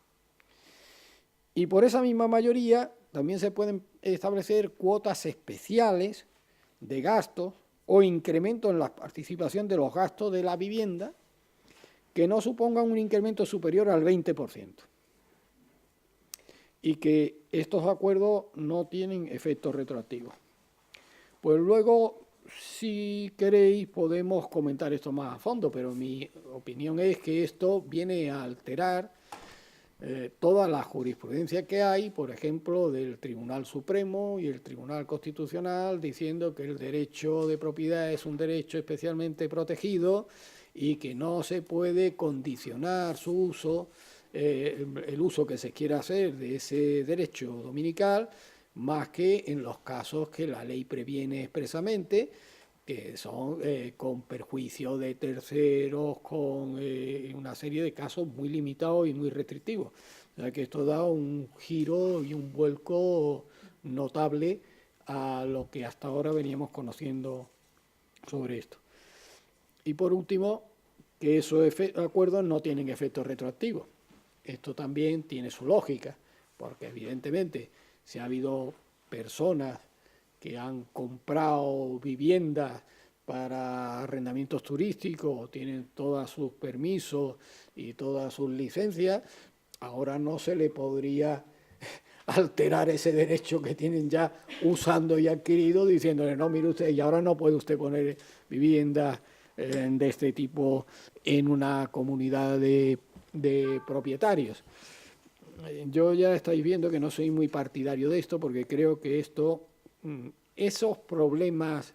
Y por esa misma mayoría también se pueden establecer cuotas especiales de gastos o incremento en la participación de los gastos de la vivienda que no supongan un incremento superior al 20%. Y que estos acuerdos no tienen efectos retroactivos. Pues luego, si queréis, podemos comentar esto más a fondo, pero mi opinión es que esto viene a alterar toda la jurisprudencia que hay, por ejemplo, del Tribunal Supremo y el Tribunal Constitucional, diciendo que el derecho de propiedad es un derecho especialmente protegido y que no se puede condicionar su uso, el uso que se quiera hacer de ese derecho dominical, más que en los casos que la ley previene expresamente, que son con perjuicio de terceros, con una serie de casos muy limitados y muy restrictivos. O sea que esto da un giro y un vuelco notable a lo que hasta ahora veníamos conociendo sobre esto. Y por último, que esos acuerdos no tienen efectos retroactivos. Esto también tiene su lógica, porque evidentemente si ha habido personas que han comprado viviendas para arrendamientos turísticos, tienen todos sus permisos y todas sus licencias, ahora no se le podría alterar ese derecho que tienen ya usando y adquirido, diciéndole, no, mire usted, y ahora no puede usted poner viviendas de este tipo en una comunidad de propietarios. Yo ya estáis viendo que no soy muy partidario de esto, porque creo que esos problemas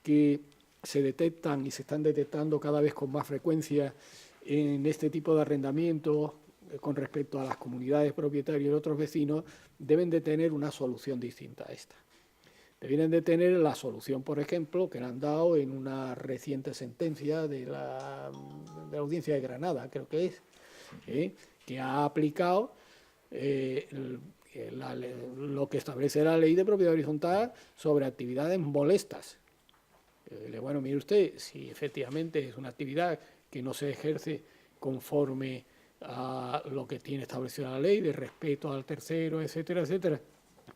que se detectan y se están detectando cada vez con más frecuencia en este tipo de arrendamientos con respecto a las comunidades propietarias y otros vecinos, deben de tener una solución distinta a esta. Deben de tener la solución, por ejemplo, que le han dado en una reciente sentencia de la Audiencia de Granada, creo que es, que ha aplicado lo que establece la ley de propiedad horizontal sobre actividades molestas. Bueno, mire usted, si efectivamente es una actividad que no se ejerce conforme a lo que tiene establecido la ley de respeto al tercero, etcétera, etcétera,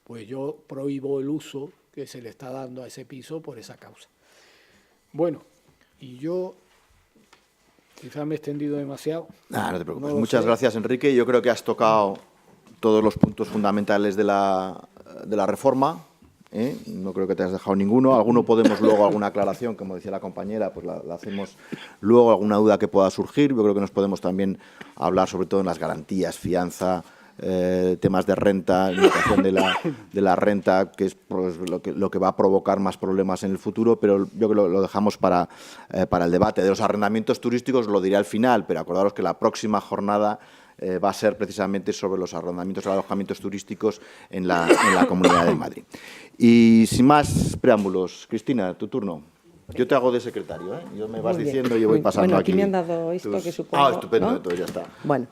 pues yo prohíbo el uso que se le está dando a ese piso por esa causa. Bueno, y yo quizás me he extendido demasiado. No te preocupes. Muchas gracias, Enrique. Yo creo que has tocado todos los puntos fundamentales de la reforma. No creo que te hayas dejado ninguno. Alguno podemos luego, alguna aclaración, como decía la compañera, pues la hacemos luego, alguna duda que pueda surgir. Yo creo que nos podemos también hablar sobre todo en las garantías, fianza, temas de renta, limitación de la renta, que es pues, lo que va a provocar más problemas en el futuro, pero yo creo que lo dejamos para el debate. De los arrendamientos turísticos lo diré al final, pero acordaros que la próxima jornada va a ser precisamente sobre los arrendamientos y alojamientos turísticos en la Comunidad de Madrid. Y sin más preámbulos, Cristina, tu turno. Yo te hago de secretario, ¿eh? Yo me vas diciendo y yo voy pasando aquí. Bueno, aquí me han dado esto que supongo... Ah, estupendo, ¿no? entonces ya está. Bueno,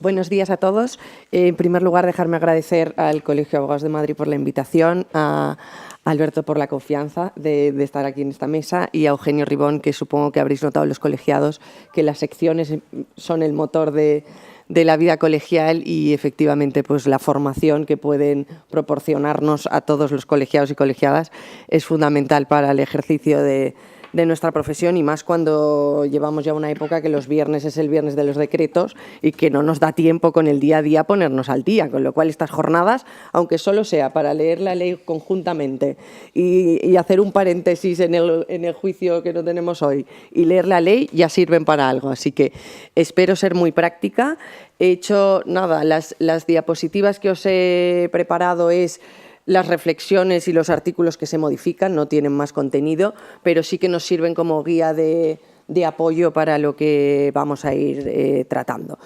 buenos días a todos. En primer lugar, dejarme agradecer al Colegio de Abogados de Madrid por la invitación, a Alberto por la confianza de estar aquí en esta mesa y a Eugenio Ribón, que supongo que habréis notado los colegiados, que las secciones son el motor de la vida colegial y efectivamente pues la formación que pueden proporcionarnos a todos los colegiados y colegiadas es fundamental para el ejercicio de nuestra profesión y más cuando llevamos ya una época que los viernes es el viernes de los decretos y que no nos da tiempo con el día a día ponernos al día, con lo cual estas jornadas, aunque solo sea para leer la ley conjuntamente y hacer un paréntesis en el juicio que no tenemos hoy y leer la ley, ya sirven para algo. Así que espero ser muy práctica. He hecho, nada, las diapositivas que os he preparado es las reflexiones y los artículos que se modifican, no tienen más contenido, pero sí que nos sirven como guía de apoyo para lo que vamos a ir tratando.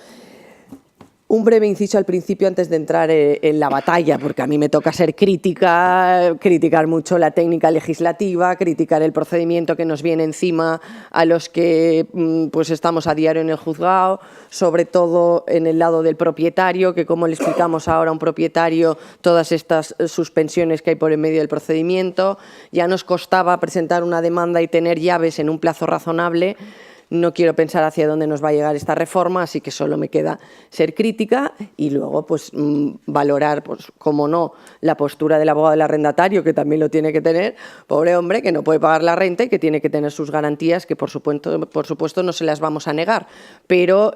Un breve inciso al principio antes de entrar en la batalla, porque a mí me toca ser crítica, criticar mucho la técnica legislativa, criticar el procedimiento que nos viene encima a los que pues estamos a diario en el juzgado, sobre todo en el lado del propietario, que como le explicamos ahora a un propietario, todas estas suspensiones que hay por en medio del procedimiento, ya nos costaba presentar una demanda y tener llaves en un plazo razonable. no quiero pensar hacia dónde nos va a llegar esta reforma, así que solo me queda ser crítica y luego pues valorar, pues como no, la postura del abogado del arrendatario, que también lo tiene que tener, pobre hombre, que no puede pagar la renta y que tiene que tener sus garantías, que por supuesto no se las vamos a negar, pero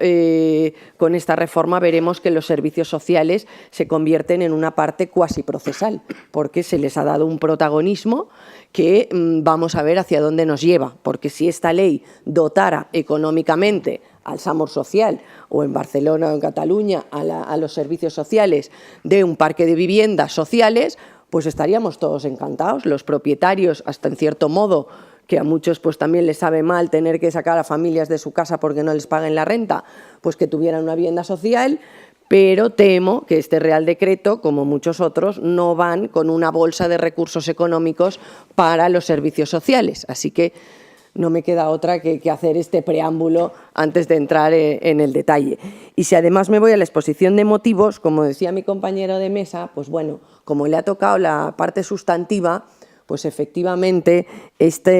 con esta reforma veremos que los servicios sociales se convierten en una parte cuasi procesal, porque se les ha dado un protagonismo que vamos a ver hacia dónde nos lleva, porque si esta ley dotara económicamente al SAMUR social o en Barcelona o en Cataluña a los servicios sociales de un parque de viviendas sociales, pues estaríamos todos encantados. Los propietarios, hasta en cierto modo, que a muchos pues también les sabe mal tener que sacar a familias de su casa porque no les paguen la renta, pues que tuvieran una vivienda social. Pero temo que este Real Decreto, como muchos otros, no van con una bolsa de recursos económicos para los servicios sociales. Así que no me queda otra que hacer este preámbulo antes de entrar en el detalle. Y si además me voy a la exposición de motivos, como decía mi compañero de mesa, pues bueno, como le ha tocado la parte sustantiva, pues efectivamente esta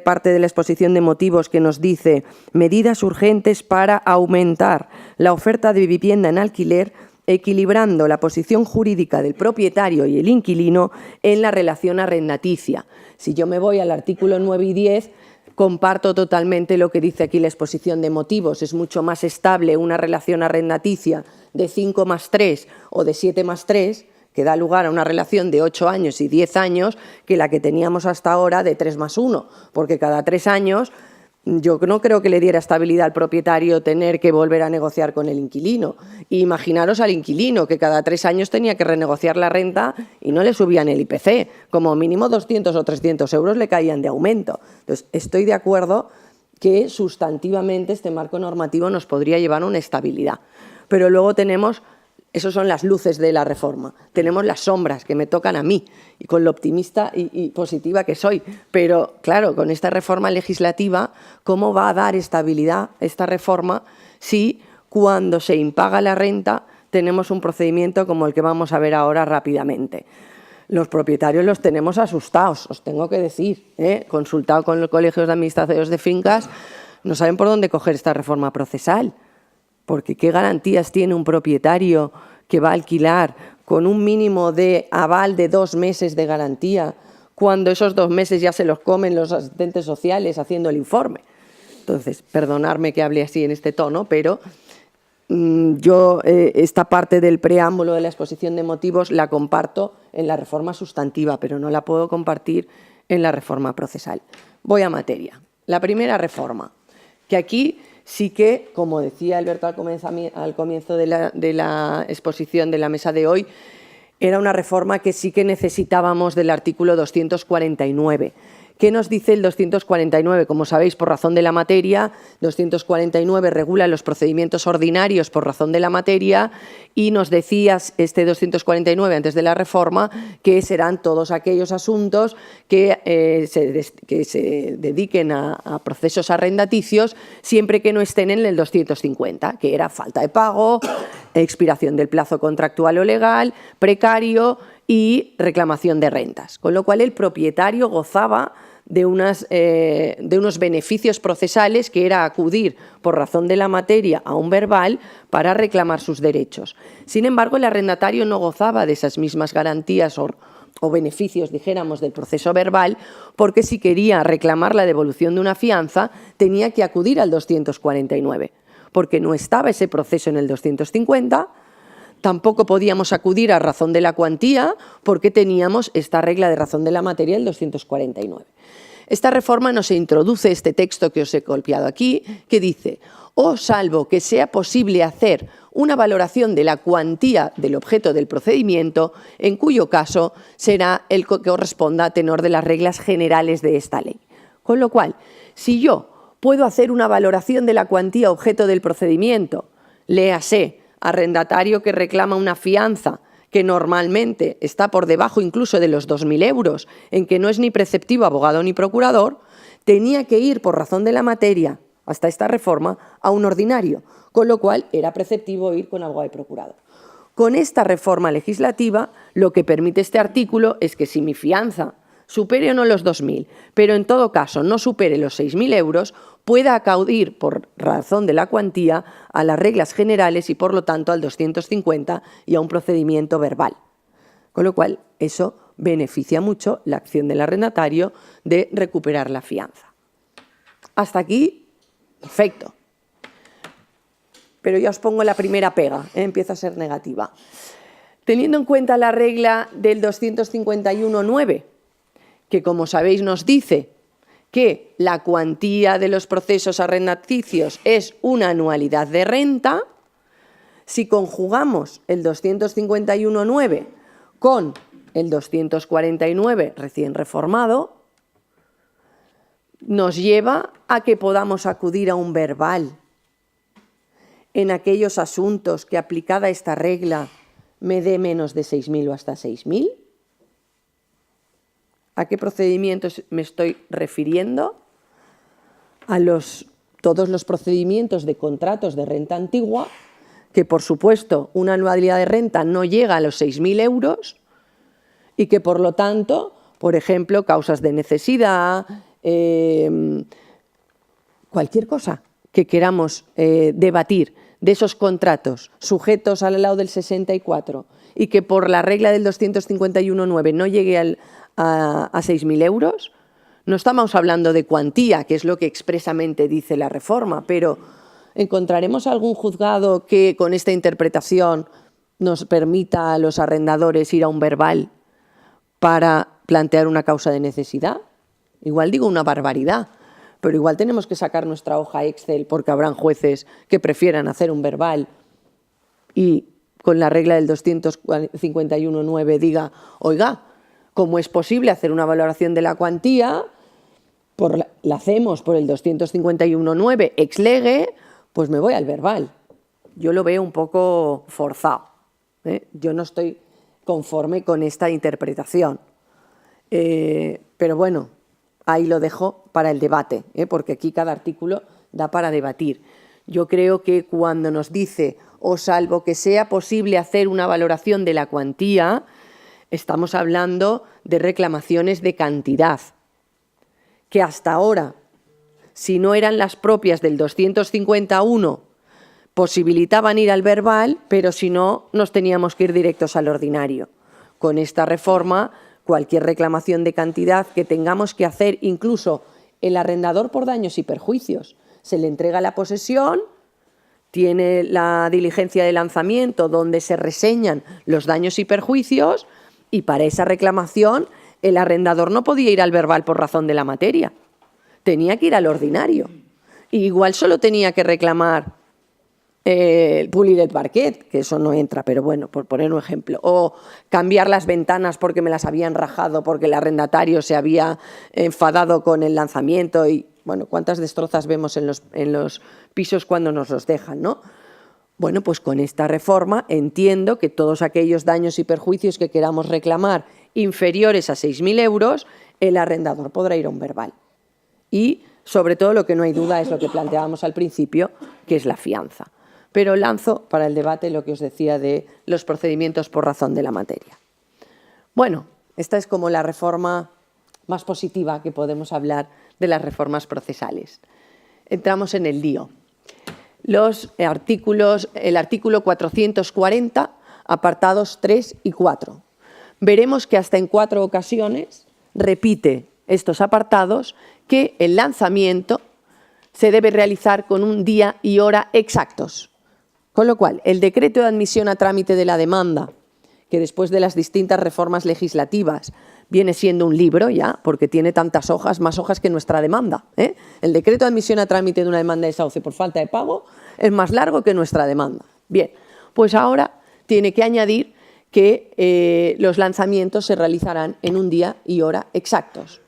parte de la exposición de motivos que nos dice medidas urgentes para aumentar la oferta de vivienda en alquiler, equilibrando la posición jurídica del propietario y el inquilino en la relación arrendaticia. Si yo me voy al artículo 9 y 10, comparto totalmente lo que dice aquí la exposición de motivos. Es mucho más estable una relación arrendaticia de 5+3 o de 7+3, que da lugar a una relación de 8 años y 10 años, que la que teníamos hasta ahora de 3+1, porque cada 3 años yo no creo que le diera estabilidad al propietario tener que volver a negociar con el inquilino. Y imaginaros al inquilino, que cada 3 años tenía que renegociar la renta y no le subían el IPC, como mínimo 200 o 300 euros le caían de aumento. Entonces, estoy de acuerdo que sustantivamente este marco normativo nos podría llevar a una estabilidad. Pero luego tenemos... Esas son las luces de la reforma. Tenemos las sombras que me tocan a mí, y con lo optimista y positiva que soy. Pero, claro, con esta reforma legislativa, ¿cómo va a dar estabilidad esta reforma si cuando se impaga la renta tenemos un procedimiento como el que vamos a ver ahora rápidamente? Los propietarios los tenemos asustados, os tengo que decir, consultado con los colegios de administradores de fincas, no saben por dónde coger esta reforma procesal. Porque ¿qué garantías tiene un propietario que va a alquilar con un mínimo de aval de 2 meses de garantía cuando esos 2 meses ya se los comen los asistentes sociales haciendo el informe? Entonces, perdonadme que hable así en este tono, pero yo esta parte del preámbulo de la exposición de motivos la comparto en la reforma sustantiva, pero no la puedo compartir en la reforma procesal. Voy a materia. La primera reforma, que aquí... Sí que, como decía Alberto al comienzo de la exposición de la mesa de hoy, era una reforma que sí que necesitábamos del artículo 249. ¿Qué nos dice el 249? Como sabéis, por razón de la materia, 249 regula los procedimientos ordinarios por razón de la materia y nos decías este 249 antes de la reforma que serán todos aquellos asuntos que se dediquen a procesos arrendaticios siempre que no estén en el 250, que era falta de pago, expiración del plazo contractual o legal, precario y reclamación de rentas. Con lo cual el propietario gozaba de unos beneficios procesales, que era acudir por razón de la materia a un verbal para reclamar sus derechos. Sin embargo, el arrendatario no gozaba de esas mismas garantías o beneficios, dijéramos, del proceso verbal, porque si quería reclamar la devolución de una fianza tenía que acudir al 249, porque no estaba ese proceso en el 250. Tampoco podíamos acudir a razón de la cuantía porque teníamos esta regla de razón de la materia del 249. Esta reforma nos introduce este texto que os he copiado aquí, que dice: o salvo que sea posible hacer una valoración de la cuantía del objeto del procedimiento, en cuyo caso será el que corresponda a tenor de las reglas generales de esta ley. Con lo cual, si yo puedo hacer una valoración de la cuantía objeto del procedimiento, léase, arrendatario que reclama una fianza que normalmente está por debajo incluso de los 2.000 euros, en que no es ni preceptivo abogado ni procurador, tenía que ir por razón de la materia, hasta esta reforma, a un ordinario, con lo cual era preceptivo ir con abogado y procurador. Con esta reforma legislativa, lo que permite este artículo es que si mi fianza supere o no los 2.000, pero en todo caso no supere los 6.000 euros, pueda acudir, por razón de la cuantía, a las reglas generales y, por lo tanto, al 250 y a un procedimiento verbal. Con lo cual, eso beneficia mucho la acción del arrendatario de recuperar la fianza. Hasta aquí, perfecto. Pero ya os pongo la primera pega, empieza a ser negativa. Teniendo en cuenta la regla del 251.9, que como sabéis nos dice que la cuantía de los procesos arrendaticios es una anualidad de renta, si conjugamos el 251.9 con el 249 recién reformado, nos lleva a que podamos acudir a un verbal en aquellos asuntos que, aplicada esta regla, me dé menos de 6.000 o hasta 6.000. ¿A qué procedimientos me estoy refiriendo? A todos los procedimientos de contratos de renta antigua, que por supuesto una anualidad de renta no llega a los 6.000 euros y que por lo tanto, por ejemplo, causas de necesidad, cualquier cosa que queramos debatir de esos contratos sujetos al lado del 64 y que por la regla del 251.9 no llegue a 6.000 euros, no estamos hablando de cuantía, que es lo que expresamente dice la reforma, pero ¿encontraremos algún juzgado que con esta interpretación nos permita a los arrendadores ir a un verbal para plantear una causa de necesidad? Igual digo una barbaridad, pero igual tenemos que sacar nuestra hoja Excel porque habrán jueces que prefieran hacer un verbal y con la regla del 251.9 diga, oiga, ¿cómo es posible hacer una valoración de la cuantía? La hacemos por el 251.9 ex lege, pues me voy al verbal. Yo lo veo un poco forzado, ¿eh? Yo no estoy conforme con esta interpretación. Pero bueno, ahí lo dejo para el debate, porque aquí cada artículo da para debatir. Yo creo que cuando nos dice, o salvo que sea posible hacer una valoración de la cuantía, estamos hablando de reclamaciones de cantidad, que hasta ahora, si no eran las propias del 251, posibilitaban ir al verbal, pero si no, nos teníamos que ir directos al ordinario. Con esta reforma, cualquier reclamación de cantidad que tengamos que hacer, incluso el arrendador por daños y perjuicios, se le entrega la posesión, tiene la diligencia de lanzamiento donde se reseñan los daños y perjuicios y para esa reclamación el arrendador no podía ir al verbal por razón de la materia, tenía que ir al ordinario. Y igual solo tenía que reclamar el pulir el parquet, que eso no entra, pero bueno, por poner un ejemplo, o cambiar las ventanas porque me las habían rajado, porque el arrendatario se había enfadado con el lanzamiento y, bueno, cuántas destrozas vemos en los pisos cuando nos los dejan, ¿no? Bueno, pues con esta reforma entiendo que todos aquellos daños y perjuicios que queramos reclamar inferiores a 6.000 euros, el arrendador podrá ir a un verbal. Y, sobre todo, lo que no hay duda es lo que planteábamos al principio, que es la fianza. Pero lanzo para el debate lo que os decía de los procedimientos por razón de la materia. Bueno, esta es como la reforma más positiva que podemos hablar de las reformas procesales. Entramos en el lío. El artículo 440, apartados 3 y 4. Veremos que hasta en 4 ocasiones repite estos apartados que el lanzamiento se debe realizar con un día y hora exactos. Con lo cual, el decreto de admisión a trámite de la demanda, que después de las distintas reformas legislativas viene siendo un libro ya, porque tiene tantas hojas, más hojas que nuestra demanda, ¿eh? El decreto de admisión a trámite de una demanda de desahucio por falta de pago es más largo que nuestra demanda. Bien, pues ahora tiene que añadir que los lanzamientos se realizarán en un día y hora exactos.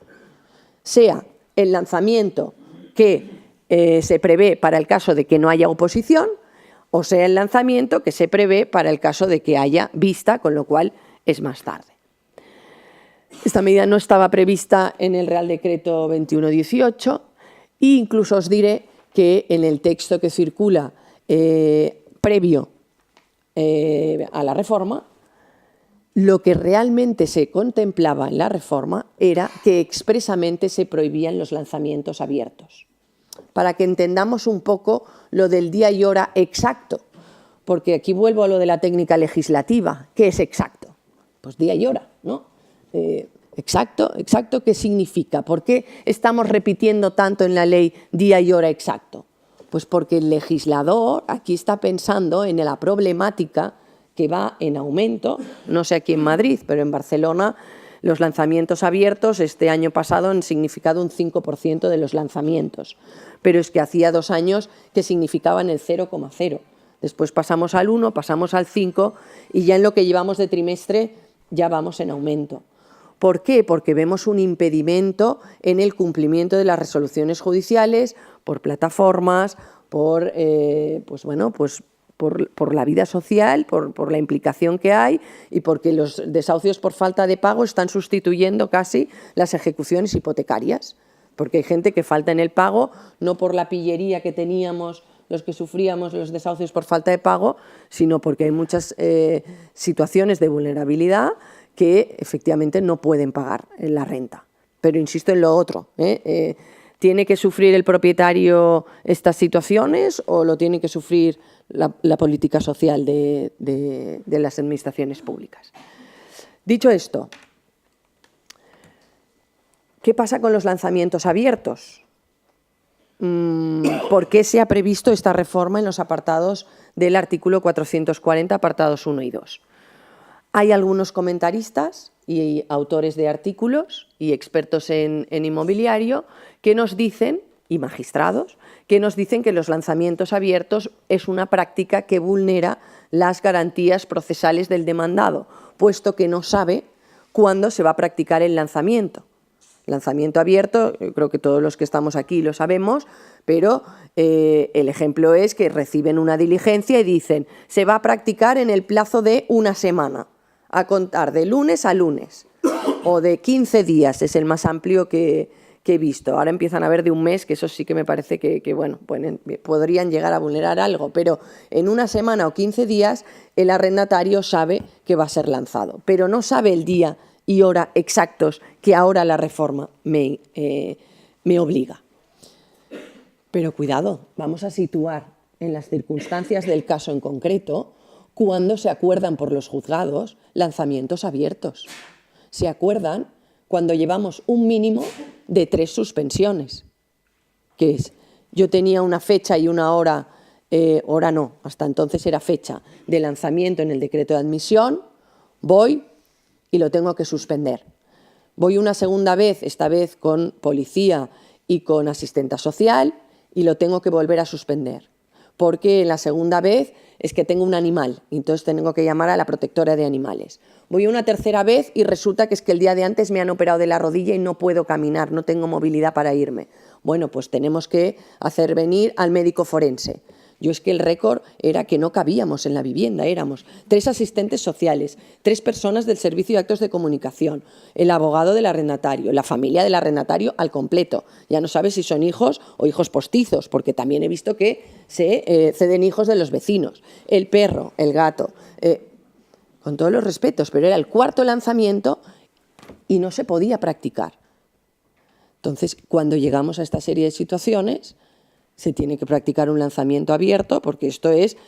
Sea el lanzamiento que se prevé para el caso de que no haya oposición, o sea el lanzamiento que se prevé para el caso de que haya vista, con lo cual es más tarde. Esta medida no estaba prevista en el Real Decreto 2118 e incluso os diré que en el texto que circula previo a la reforma, lo que realmente se contemplaba en la reforma era que expresamente se prohibían los lanzamientos abiertos. para que entendamos un poco lo del día y hora exacto, porque aquí vuelvo a lo de la técnica legislativa. ¿Qué es exacto? Pues día y hora, ¿no? Exacto, ¿qué significa? ¿Por qué estamos repitiendo tanto en la ley día y hora exacto? Pues porque el legislador aquí está pensando en la problemática que va en aumento, no sé aquí en Madrid, pero en Barcelona los lanzamientos abiertos este año pasado han significado un 5% de los lanzamientos, pero es que hacía 2 años que significaban el 0,0. Después pasamos al 1, pasamos al 5 y ya en lo que llevamos de trimestre ya vamos en aumento. ¿Por qué? Porque vemos un impedimento en el cumplimiento de las resoluciones judiciales por plataformas, por la vida social, por la implicación que hay y porque los desahucios por falta de pago están sustituyendo casi las ejecuciones hipotecarias. Porque hay gente que falta en el pago, no por la pillería que teníamos los que sufríamos los desahucios por falta de pago, sino porque hay muchas situaciones de vulnerabilidad que efectivamente no pueden pagar la renta. Pero insisto en lo otro, ¿tiene que sufrir el propietario estas situaciones o lo tiene que sufrir la política social de las administraciones públicas? Dicho esto, ¿qué pasa con los lanzamientos abiertos? ¿Por qué se ha previsto esta reforma en los apartados del artículo 440, apartados 1 y 2? Hay algunos comentaristas y autores de artículos y expertos en inmobiliario que nos dicen, y magistrados, que nos dicen que los lanzamientos abiertos es una práctica que vulnera las garantías procesales del demandado, puesto que no sabe cuándo se va a practicar el lanzamiento. Lanzamiento abierto, creo que todos los que estamos aquí lo sabemos, pero el ejemplo es que reciben una diligencia y dicen se va a practicar en el plazo de 1 semana, a contar de lunes a lunes, o de 15 días, es el más amplio que he visto. Ahora empiezan a ver de 1 mes, que eso sí que me parece que bueno, podrían llegar a vulnerar algo, pero en 1 semana o 15 días el arrendatario sabe que va a ser lanzado, pero no sabe el día y hora exactos que ahora la reforma me obliga. Pero cuidado, vamos a situar en las circunstancias del caso en concreto cuando se acuerdan por los juzgados lanzamientos abiertos. Se acuerdan cuando llevamos un mínimo de 3 suspensiones, que es, yo tenía una fecha y una hora, hora no, hasta entonces era fecha de lanzamiento en el decreto de admisión, voy y lo tengo que suspender. Voy una segunda vez, esta vez con policía y con asistenta social, y lo tengo que volver a suspender. Porque en la segunda vez es que tengo un animal, y entonces tengo que llamar a la protectora de animales. Voy una tercera vez y resulta que es que el día de antes me han operado de la rodilla y no puedo caminar, no tengo movilidad para irme. Bueno, pues tenemos que hacer venir al médico forense. Yo es que el récord era que no cabíamos en la vivienda, éramos 3 asistentes sociales, 3 personas del servicio de actos de comunicación, el abogado del arrendatario, la familia del arrendatario al completo. Ya no sabes si son hijos o hijos postizos, porque también he visto que se ceden hijos de los vecinos, el perro, el gato, con todos los respetos, pero era el 4º lanzamiento y no se podía practicar. Entonces, cuando llegamos a esta serie de situaciones, se tiene que practicar un lanzamiento abierto, porque esto es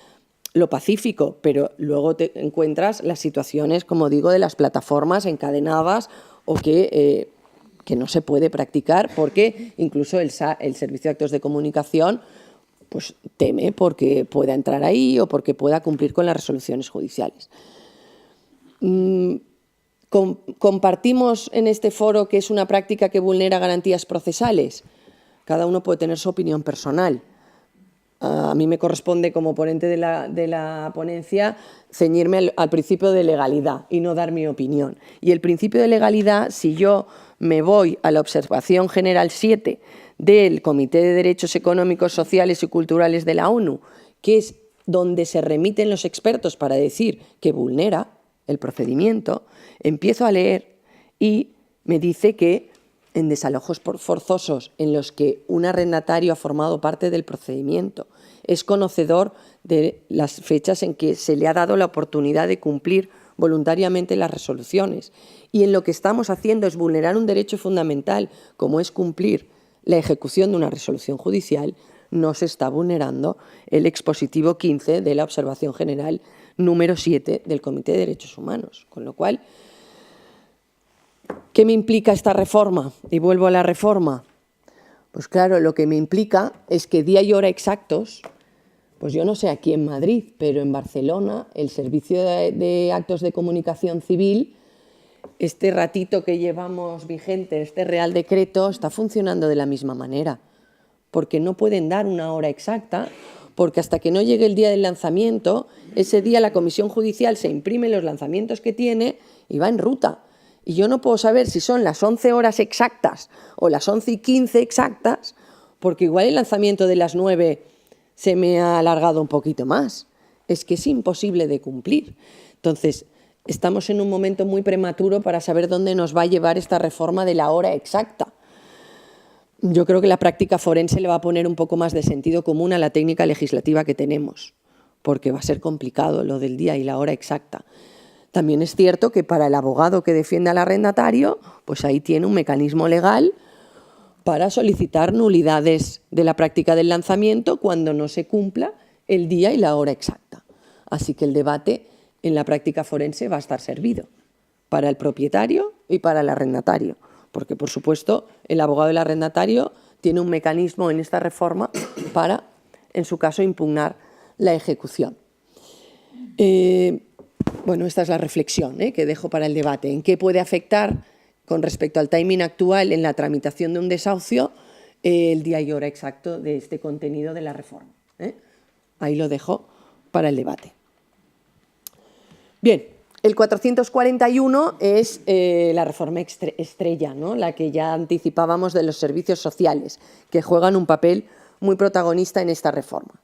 lo pacífico, pero luego te encuentras las situaciones, como digo, de las plataformas encadenadas o que no se puede practicar porque incluso el Servicio de Actos de Comunicación pues, teme porque pueda entrar ahí o porque pueda cumplir con las resoluciones judiciales. ¿Compartimos en este foro que es una práctica que vulnera garantías procesales? Cada uno puede tener su opinión personal. A mí me corresponde, como ponente de la ponencia, ceñirme al principio de legalidad y no dar mi opinión. Y el principio de legalidad, si yo me voy a la observación general 7 del Comité de Derechos Económicos, Sociales y Culturales de la ONU, que es donde se remiten los expertos para decir que vulnera el procedimiento, empiezo a leer y me dice que en desalojos forzosos en los que un arrendatario ha formado parte del procedimiento, es conocedor de las fechas en que se le ha dado la oportunidad de cumplir voluntariamente las resoluciones, y en lo que estamos haciendo es vulnerar un derecho fundamental, como es cumplir la ejecución de una resolución judicial, no se está vulnerando el expositivo 15 de la Observación General número 7 del Comité de Derechos Humanos. Con lo cual, ¿qué me implica esta reforma? Y vuelvo a la reforma. Pues claro, lo que me implica es que día y hora exactos, pues yo no sé aquí en Madrid, pero en Barcelona el Servicio de Actos de Comunicación Civil, este ratito que llevamos vigente, este Real Decreto, está funcionando de la misma manera, porque no pueden dar una hora exacta, porque hasta que no llegue el día del lanzamiento, ese día la Comisión Judicial se imprime los lanzamientos que tiene y va en ruta. Y yo no puedo saber si son las 11 horas exactas o las 11:15 exactas, porque igual el lanzamiento de las 9 se me ha alargado un poquito más. Es que es imposible de cumplir. Entonces, estamos en un momento muy prematuro para saber dónde nos va a llevar esta reforma de la hora exacta. Yo creo que la práctica forense le va a poner un poco más de sentido común a la técnica legislativa que tenemos, porque va a ser complicado lo del día y la hora exacta. También es cierto que para el abogado que defiende al arrendatario, pues ahí tiene un mecanismo legal para solicitar nulidades de la práctica del lanzamiento cuando no se cumpla el día y la hora exacta. Así que el debate en la práctica forense va a estar servido para el propietario y para el arrendatario, porque por supuesto el abogado del arrendatario tiene un mecanismo en esta reforma para, en su caso, impugnar la ejecución. Bueno, esta es la reflexión que dejo para el debate. ¿En qué puede afectar, con respecto al timing actual en la tramitación de un desahucio, el día y hora exacto de este contenido de la reforma? Ahí lo dejo para el debate. Bien, el 441 es la reforma estrella, ¿no? La que ya anticipábamos de los servicios sociales, que juegan un papel muy protagonista en esta reforma.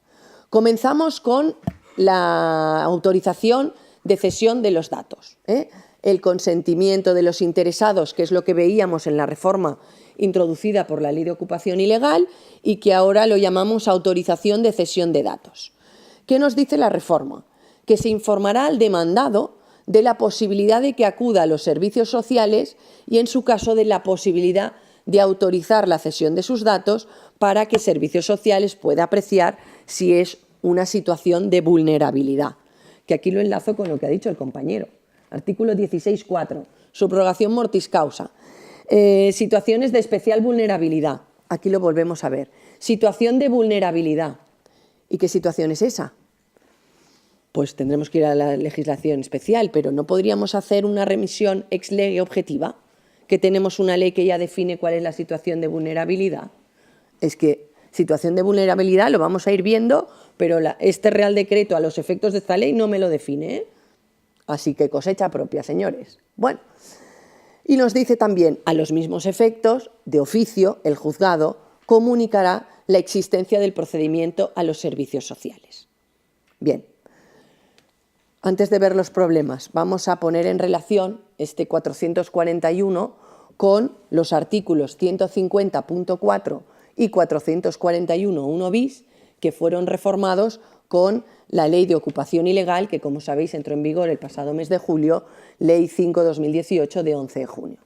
Comenzamos con la autorización de cesión de los datos, el consentimiento de los interesados, que es lo que veíamos en la reforma introducida por la Ley de Ocupación Ilegal y que ahora lo llamamos autorización de cesión de datos. ¿Qué nos dice la reforma? Que se informará al demandado de la posibilidad de que acuda a los servicios sociales y, en su caso, de la posibilidad de autorizar la cesión de sus datos para que Servicios Sociales pueda apreciar si es una situación de vulnerabilidad. Que aquí lo enlazo con lo que ha dicho el compañero. Artículo 16.4, subrogación mortis causa. Situaciones de especial vulnerabilidad. Aquí lo volvemos a ver. Situación de vulnerabilidad. ¿Y qué situación es esa? Pues tendremos que ir a la legislación especial, pero ¿no podríamos hacer una remisión ex lege objetiva? Que tenemos una ley que ya define cuál es la situación de vulnerabilidad. Es que situación de vulnerabilidad lo vamos a ir viendo, pero este Real Decreto a los efectos de esta ley no me lo define, Así que cosecha propia, señores. Bueno, y nos dice también, a los mismos efectos, de oficio, el juzgado comunicará la existencia del procedimiento a los servicios sociales. Bien, antes de ver los problemas, vamos a poner en relación este 441 con los artículos 150.4 y 441.1 bis, que fueron reformados con la Ley de Ocupación Ilegal, que, como sabéis, entró en vigor el pasado mes de julio, Ley 5/2018 de 11 de junio.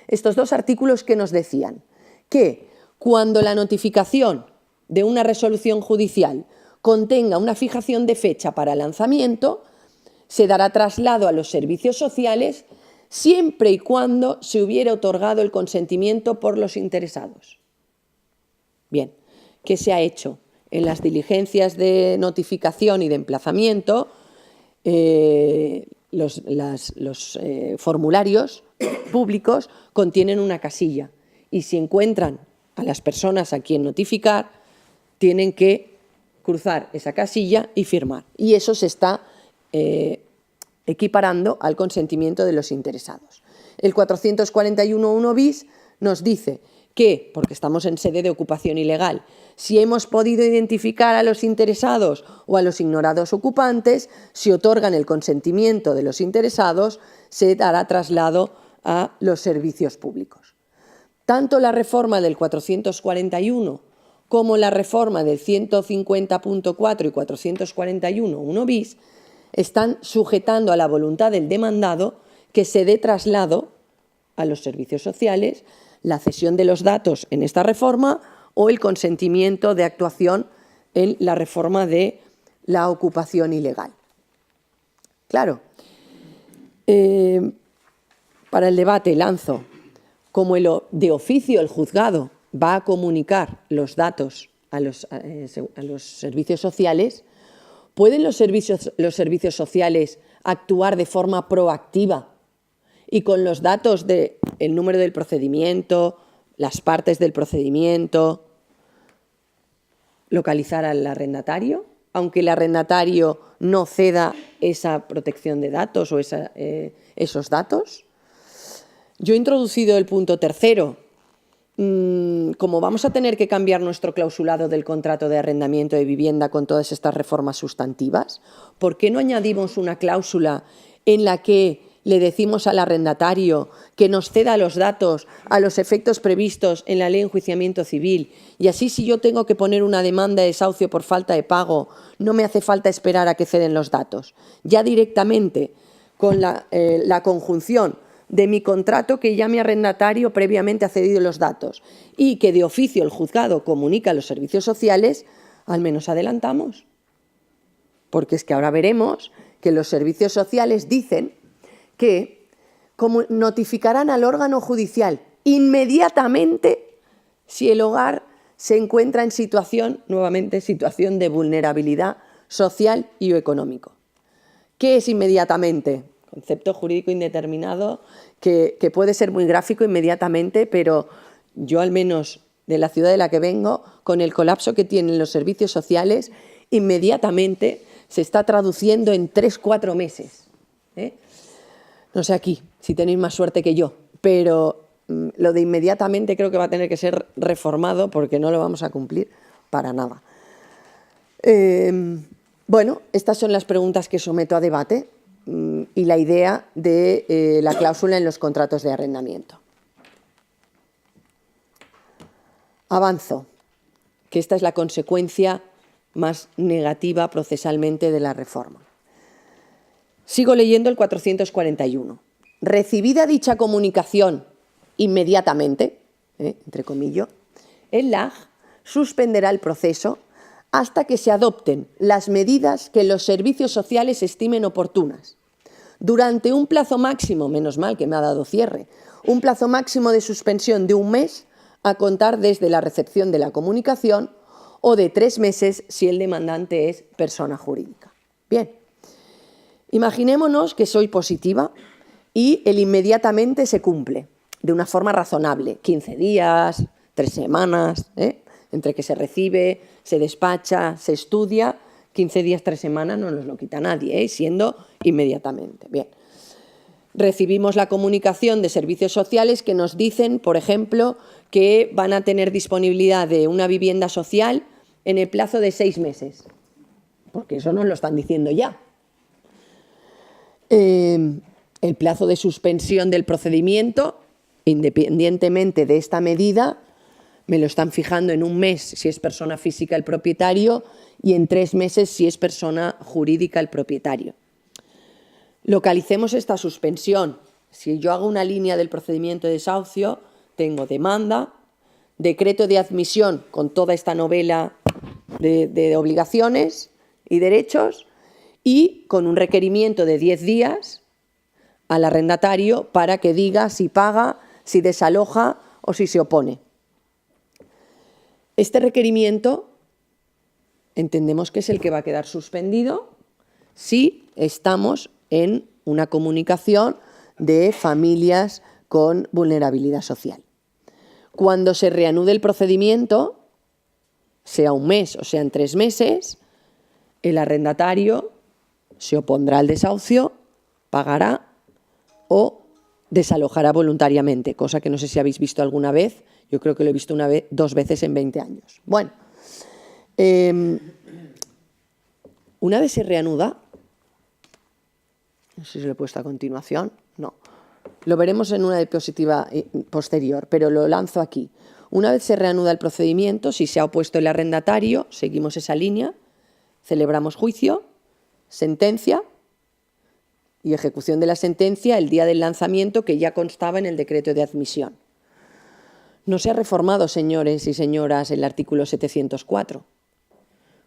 Estos dos artículos que nos decían que cuando la notificación de una resolución judicial contenga una fijación de fecha para lanzamiento, se dará traslado a los servicios sociales siempre y cuando se hubiera otorgado el consentimiento por los interesados. Bien, ¿qué se ha hecho? En las diligencias de notificación y de emplazamiento, los formularios públicos contienen una casilla y si encuentran a las personas a quien notificar, tienen que cruzar esa casilla y firmar. Y eso se está equiparando al consentimiento de los interesados. El 441.1 bis nos dice que, porque estamos en sede de ocupación ilegal, si hemos podido identificar a los interesados o a los ignorados ocupantes, si otorgan el consentimiento de los interesados, se dará traslado a los servicios públicos. Tanto la reforma del 441 como la reforma del 150.4 y 441.1 bis están sujetando a la voluntad del demandado que se dé traslado a los servicios sociales la cesión de los datos en esta reforma o el consentimiento de actuación en la reforma de la ocupación ilegal. Claro, para el debate lanzo, como de oficio el juzgado va a comunicar los datos a los servicios sociales, ¿pueden los servicios sociales actuar de forma proactiva y con los datos del número del procedimiento, las partes del procedimiento, localizar al arrendatario, aunque el arrendatario no ceda esa protección de datos o esos datos? Yo he introducido el punto tercero. Como vamos a tener que cambiar nuestro clausulado del contrato de arrendamiento de vivienda con todas estas reformas sustantivas, ¿por qué no añadimos una cláusula en la que le decimos al arrendatario que nos ceda los datos a los efectos previstos en la Ley de Enjuiciamiento Civil, y así si yo tengo que poner una demanda de desahucio por falta de pago, no me hace falta esperar a que ceden los datos? Ya directamente con la conjunción de mi contrato, que ya mi arrendatario previamente ha cedido los datos, y que de oficio el juzgado comunica a los servicios sociales, al menos adelantamos. Porque es que ahora veremos que los servicios sociales dicen que como notificarán al órgano judicial inmediatamente si el hogar se encuentra en situación, nuevamente, situación de vulnerabilidad social y o económico. ¿Qué es inmediatamente? Concepto jurídico indeterminado que puede ser muy gráfico inmediatamente, pero yo, al menos de la ciudad de la que vengo, con el colapso que tienen los servicios sociales, inmediatamente se está traduciendo en 3-4 meses. No sé aquí, si tenéis más suerte que yo, pero lo de inmediatamente creo que va a tener que ser reformado porque no lo vamos a cumplir para nada. Bueno, estas son las preguntas que someto a debate y la idea de la cláusula en los contratos de arrendamiento. Avanzo, que esta es la consecuencia más negativa procesalmente de la reforma. Sigo leyendo el 441. Recibida dicha comunicación inmediatamente, entre comillas, el LAG suspenderá el proceso hasta que se adopten las medidas que los servicios sociales estimen oportunas, durante un plazo máximo, menos mal que me ha dado cierre, un plazo máximo de suspensión de 1 mes a contar desde la recepción de la comunicación, o de 3 meses si el demandante es persona jurídica. Bien, imaginémonos que soy positiva y el inmediatamente se cumple de una forma razonable, 15 días, 3 semanas, entre que se recibe, se despacha, se estudia, 15 días, 3 semanas no nos lo quita nadie, siendo inmediatamente. Bien. Recibimos la comunicación de servicios sociales que nos dicen, por ejemplo, que van a tener disponibilidad de una vivienda social en el plazo de 6 meses, porque eso nos lo están diciendo ya. El plazo de suspensión del procedimiento, independientemente de esta medida, me lo están fijando en 1 mes si es persona física el propietario y en 3 meses si es persona jurídica el propietario. Localicemos esta suspensión. Si yo hago una línea del procedimiento de desahucio, tengo demanda, decreto de admisión con toda esta novela de obligaciones y derechos, y con un requerimiento de 10 días al arrendatario para que diga si paga, si desaloja o si se opone. Este requerimiento entendemos que es el que va a quedar suspendido si estamos en una comunicación de familias con vulnerabilidad social. Cuando se reanude el procedimiento, sea 1 mes o sean 3 meses, el arrendatario se opondrá al desahucio, pagará o desalojará voluntariamente, cosa que no sé si habéis visto alguna vez. Yo creo que lo he visto 2 veces en 20 años. Bueno, una vez se reanuda, no sé si lo he puesto a continuación, no, lo veremos en una diapositiva posterior, pero lo lanzo aquí. Una vez se reanuda el procedimiento, si se ha opuesto el arrendatario, seguimos esa línea, celebramos juicio, sentencia y ejecución de la sentencia el día del lanzamiento, que ya constaba en el decreto de admisión. No se ha reformado, señores y señoras, el artículo 704.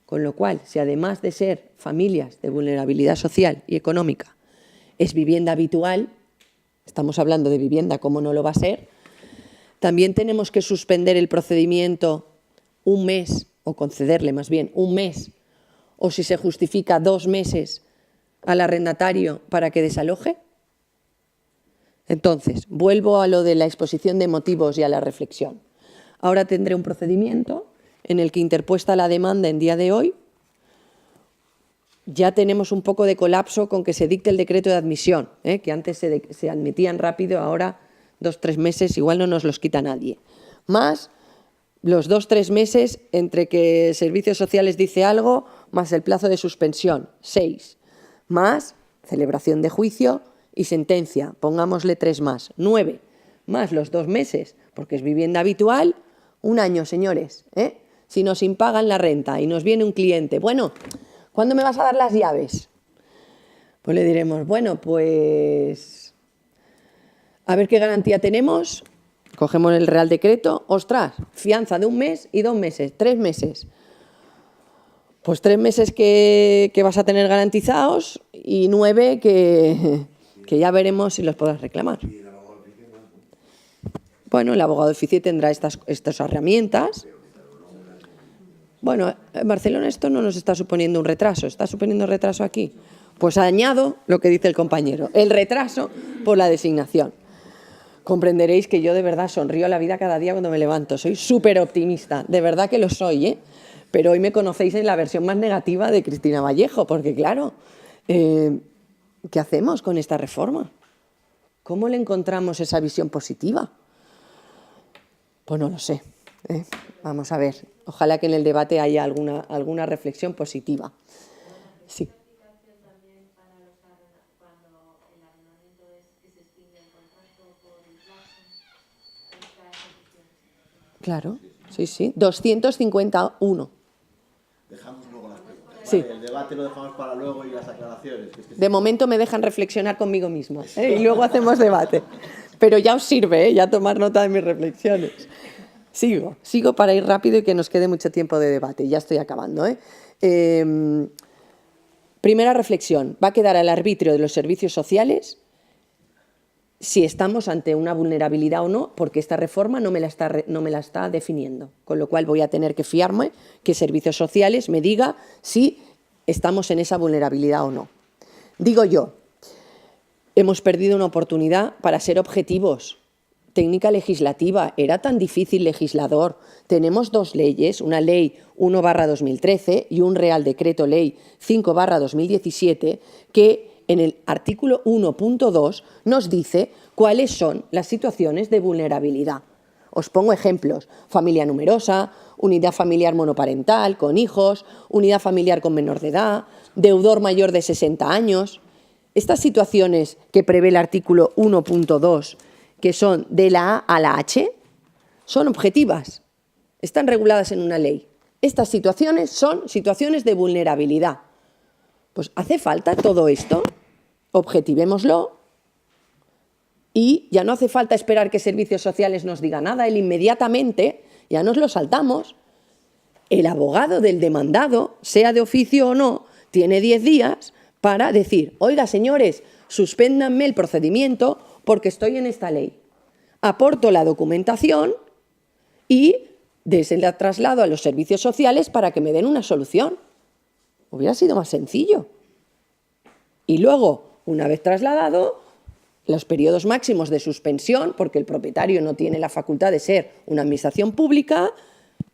Con lo cual, si además de ser familias de vulnerabilidad social y económica, es vivienda habitual, estamos hablando de vivienda, ¿cómo no lo va a ser? También tenemos que suspender el procedimiento un mes, o concederle más bien un mes, o si se justifica 2 meses al arrendatario para que desaloje. Entonces, vuelvo a lo de la exposición de motivos y a la reflexión. Ahora tendré un procedimiento en el que, interpuesta la demanda en día de hoy, ya tenemos un poco de colapso con que se dicte el decreto de admisión, que antes se admitían rápido, ahora 2-3 meses igual no nos los quita nadie. Más los 2-3 meses entre que Servicios Sociales dice algo, más el plazo de suspensión, 6. Más celebración de juicio y sentencia, pongámosle 3 más, 9. Más los 2 meses, porque es vivienda habitual, 1 año, señores. Si nos impagan la renta y nos viene un cliente, bueno, ¿cuándo me vas a dar las llaves? Pues le diremos, bueno, pues a ver qué garantía tenemos. Cogemos el Real Decreto, ostras, fianza de 1 mes y 2 meses, 3 meses. Pues 3 meses que vas a tener garantizados y 9 que ya veremos si los podrás reclamar. Bueno, el abogado de oficio tendrá estas herramientas. Bueno, en Barcelona esto no nos está suponiendo un retraso. ¿Está suponiendo retraso aquí? Pues añado lo que dice el compañero, el retraso por la designación. Comprenderéis que yo de verdad sonrío a la vida cada día cuando me levanto. Soy súper optimista, de verdad que lo soy, Pero hoy me conocéis en la versión más negativa de Cristina Vallejo, porque claro, ¿qué hacemos con esta reforma? ¿Cómo le encontramos esa visión positiva? Pues no lo sé. Vamos a ver. Ojalá que en el debate haya alguna reflexión positiva. Sí. Claro, sí. 251. Dejamos luego las preguntas. Sí. El debate lo dejamos para luego y las aclaraciones. De momento me dejan reflexionar conmigo mismo, y luego hacemos debate. Pero ya os sirve, ya tomar nota de mis reflexiones. Sigo para ir rápido y que nos quede mucho tiempo de debate. Ya estoy acabando. Primera reflexión. Va a quedar al arbitrio de los servicios sociales si estamos ante una vulnerabilidad o no, porque esta reforma no me la está definiendo. Con lo cual voy a tener que fiarme que Servicios Sociales me diga si estamos en esa vulnerabilidad o no. Digo yo, hemos perdido una oportunidad para ser objetivos. Técnica legislativa, era tan difícil, legislador. Tenemos 2 leyes, una ley 1/2013 y un Real Decreto Ley 5/2017, que en el artículo 1.2 nos dice cuáles son las situaciones de vulnerabilidad. Os pongo ejemplos: familia numerosa, unidad familiar monoparental con hijos, unidad familiar con menor de edad, deudor mayor de 60 años. Estas situaciones que prevé el artículo 1.2, que son de la A a la H, son objetivas, están reguladas en una ley. Estas situaciones son situaciones de vulnerabilidad. Pues hace falta todo esto, objetivémoslo y ya no hace falta esperar que Servicios Sociales nos diga nada, él inmediatamente, ya nos lo saltamos. El abogado del demandado, sea de oficio o no, tiene 10 días para decir, oiga señores, suspéndanme el procedimiento porque estoy en esta ley. Aporto la documentación y la traslado a los servicios sociales para que me den una solución. Hubiera sido más sencillo. Y luego, una vez trasladado, los periodos máximos de suspensión, porque el propietario no tiene la facultad de ser una administración pública,